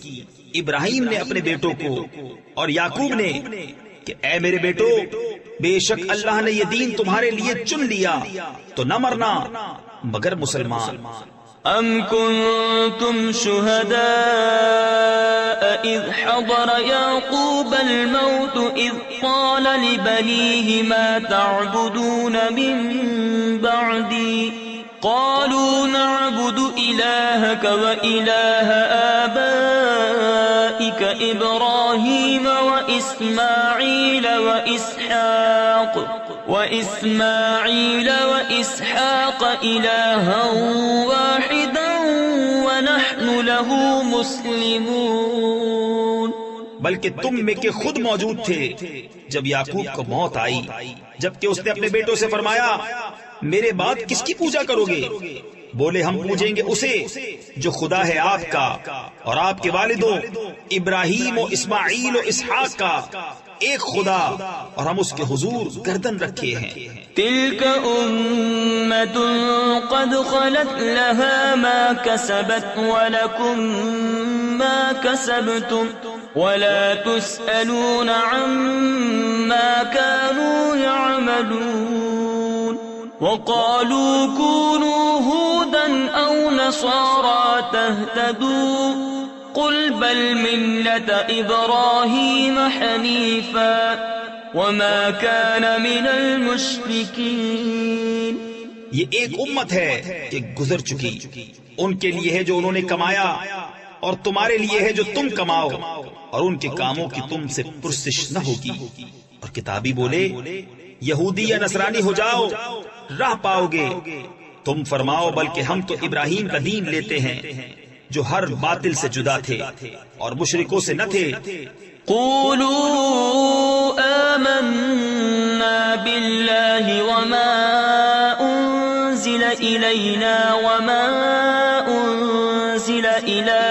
ابراہیم نے اپنے بیٹوں کو اور یعقوب نے کہ اے میرے بیٹو، بے شک اللہ نے یہ دین تمہارے لیے چن لیا تو نہ مرنا مگر مسلمان. أم كنتم شهداء إذ حضر يعقوب الموت إذ قال لبنيه ما تعبدون من بعدي قالوا نعبد إلهك وإله آبائك إبراهيم وإسماعيل وإسحاق إلها واحدا ونحن له مسلمون. بلکہ تم میں کے خود موجود تھے جب یعقوب کو موت آئی، جبکہ اس نے اپنے بیٹوں سے فرمایا میرے بعد کس کی پوجا کرو گے؟ بولے ہم پوجیں گے اسے جو خدا ہے آپ کا اور آپ کے والدوں ابراہیم و اسماعیل و اسحاق کا، ایک خدا، اور ہم اس کے حضور گردن رکھے ہیں. تلك أمة قد خلت لها ما كسبت ولكم ما كسبتم ولا تسألون عما كانوا يعملون. وقالوا كونوا هودا أو نصارى تهتدوا قل بل ملة إبراهيم حنيفا وما كان من المشركين. یہ ایک امت ہے کہ گزر چکی، ان کے لیے ہے جو انہوں نے کمایا اور تمہارے لیے ہے جو تم کماؤ، اور ان کے کاموں کی تم سے پرسش نہ ہوگی. اور کتابی بولے یہودی یا نصرانی ہو جاؤ راہ پاؤ گے. تم فرماؤ بلکہ ہم تو ابراہیم کا دین لیتے ہیں جو ہر باطل سے جدا تھے اور مشرکوں سے نہ تھے. قولوا آمنا بالله وما أنزل إلينا وما أنزل إلى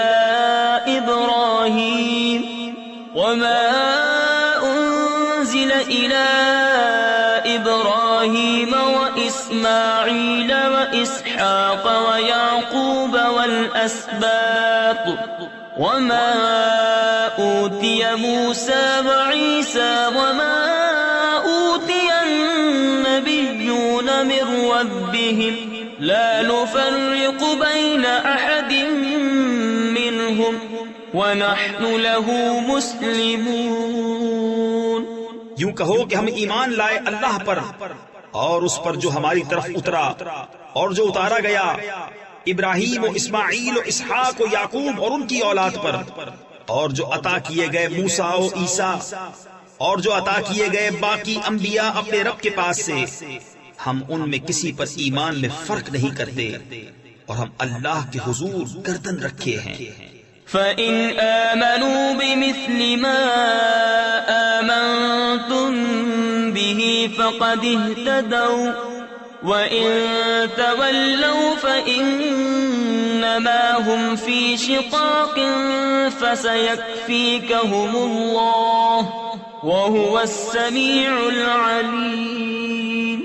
إبراهيم وإسماعيل وإسحاق ويعقوب والأسباط وما أوتي موسى وعيسى وما أوتي النبيون من ربهم لا نفرق بين أحد منهم وَنَحْنُ لَهُ مُسْلِمُونَ. یوں کہو کہ ہم ایمان لائے اللہ پر اور اس پر جو ہماری طرف اترا اور جو اتارا گیا ابراہیم و اسماعیل و اسحاق و یعقوب اور ان کی اولاد پر، اور جو عطا کیے گئے موسیٰ و عیسیٰ اور جو عطا کیے گئے باقی انبیاء اپنے رب کے پاس سے. ہم ان میں کسی پر ایمان میں فرق نہیں کرتے اور ہم اللہ کے حضور گردن رکھے ہیں. فَإِنْ آمَنُوا بِمِثْلِ مَا آمَنْتُمْ بِهِ فَقَدِ اهْتَدَوْا وَإِنْ تَوَلَّوْا فَإِنَّمَا هُمْ فِي شِقَاقٍ فَسَيَكْفِيكَهُمُ اللَّهُ وَهُوَ السَّمِيعُ الْعَلِيمُ.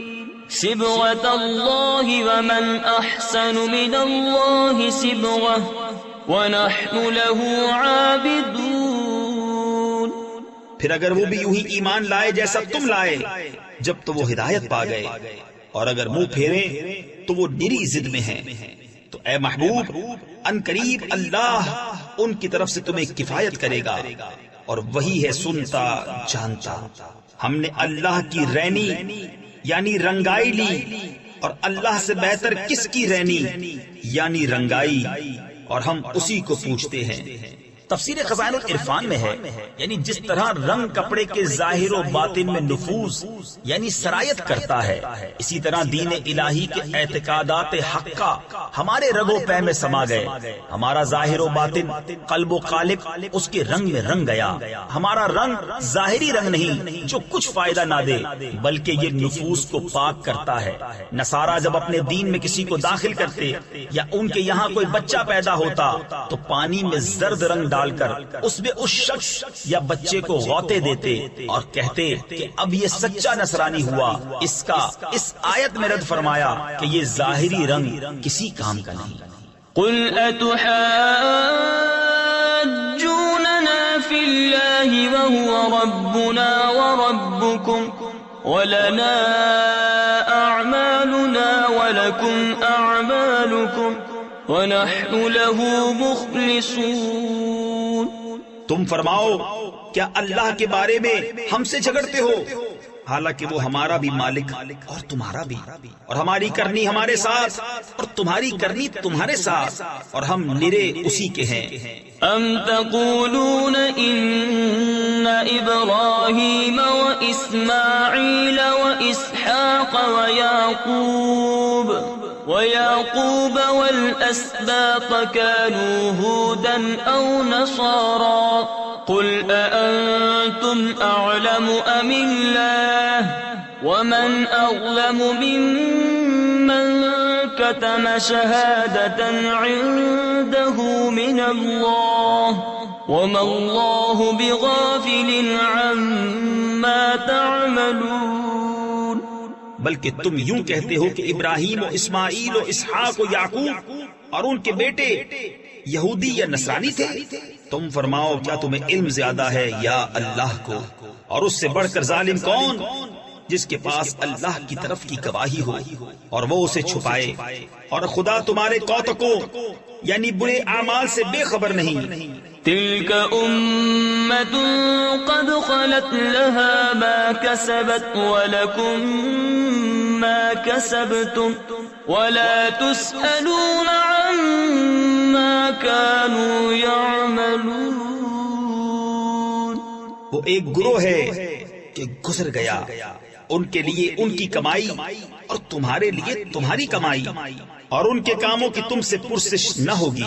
صِبْغَةَ اللَّهِ وَمَنْ أَحْسَنُ مِنَ اللَّهِ صِبْغَةً وَنَحْنُ لَهُ عَابِدُونَ. پھر اگر وہ بھی یوں ہی ایمان لائے جیسا تم لائے جب تو وہ ہدایت پا گئے، اور اگر منہ پھیریں تو وہ نری ضد میں ہیں. تو اے محبوب ان قریب اللہ ان کی طرف سے تمہیں کفایت کرے گا اور وہی ہے سنتا جانتا. ہم نے اللہ کی رینی یعنی رنگائی لی، اور اللہ سے بہتر کس کی رینی یعنی رنگائی، اور ہم اسی کو پوچھتے ہیں. تفسیر خزائن العرفان میں ہے یعنی جس طرح رنگ کپڑے کے ظاہر و باطن میں نفوذ یعنی سرایت کرتا ہے، اسی طرح دین الہی کے اعتقادات حقہ ہمارے رگ و پے میں سما گئے. ہمارا ظاہر و باطن، قلب و قالب اس کے رنگ میں رنگ گیا. ہمارا رنگ ظاہری رنگ نہیں جو کچھ فائدہ نہ دے، بلکہ یہ نفوس کو پاک کرتا ہے. نصارہ جب اپنے دین میں کسی کو داخل کرتے یا ان کے یہاں کوئی بچہ پیدا ہوتا تو پانی میں زرد رنگ ڈال کر اس میں اس شخص یا بچے کو غوطے دیتے اور کہتے کہ اب یہ سچا نصرانی ہوا. اس آیت میں رد فرمایا کہ یہ ظاہری رنگ کسی کام کا نہیں. قل أتحاجوننا في الله وهو ربنا وربكم ولنا أعمالنا ولكم أعمالكم ونحن له مخلصون. تم فرماؤ کیا اللہ کے بارے میں ہم سے جھگڑتے ہو حالانکہ وہ ہمارا بھی مالک اور تمہارا بھی، اور ہماری کرنی ہمارے ساتھ اور تمہاری کرنی تمہارے ساتھ، اور ہم نرے اسی کے ہیں. ام تقولون ان ابراہیم واسماعیل واسحاق ويعقوب والأسباط كانوا هودا أو نصارا قل أأنتم أعلم أم الله ومن أظلم ممن كتم شهادة عنده من الله وما الله بغافل عما تعملون. بلکہ تم یوں کہتے ہو کہ ابراہیم و اسماعیل و اسحاق و یعقوب اور ان کے بیٹے یہودی یا نصرانی تھے. تم فرماؤ کیا تمہیں علم زیادہ ہے یا اللہ کو؟ اور اس سے بڑھ کر ظالم کون جس کے پاس اللہ کی طرف کی گواہی ہو اور وہ اسے چھپائے، اور خدا تمہارے کوتکوں یعنی برے اعمال سے بے خبر نہیں. تلك أمة قد خلت لها ما كسبت ولكم ما كسبتم ولا تسألون عما كانوا يعملون. وہ ایک گروہ ہے کہ گزر گیا، ان کے لیے ان کی کمائی اور تمہارے لیے تمہاری کمائی، اور ان کے کاموں کی تم سے پرسش نہ ہوگی.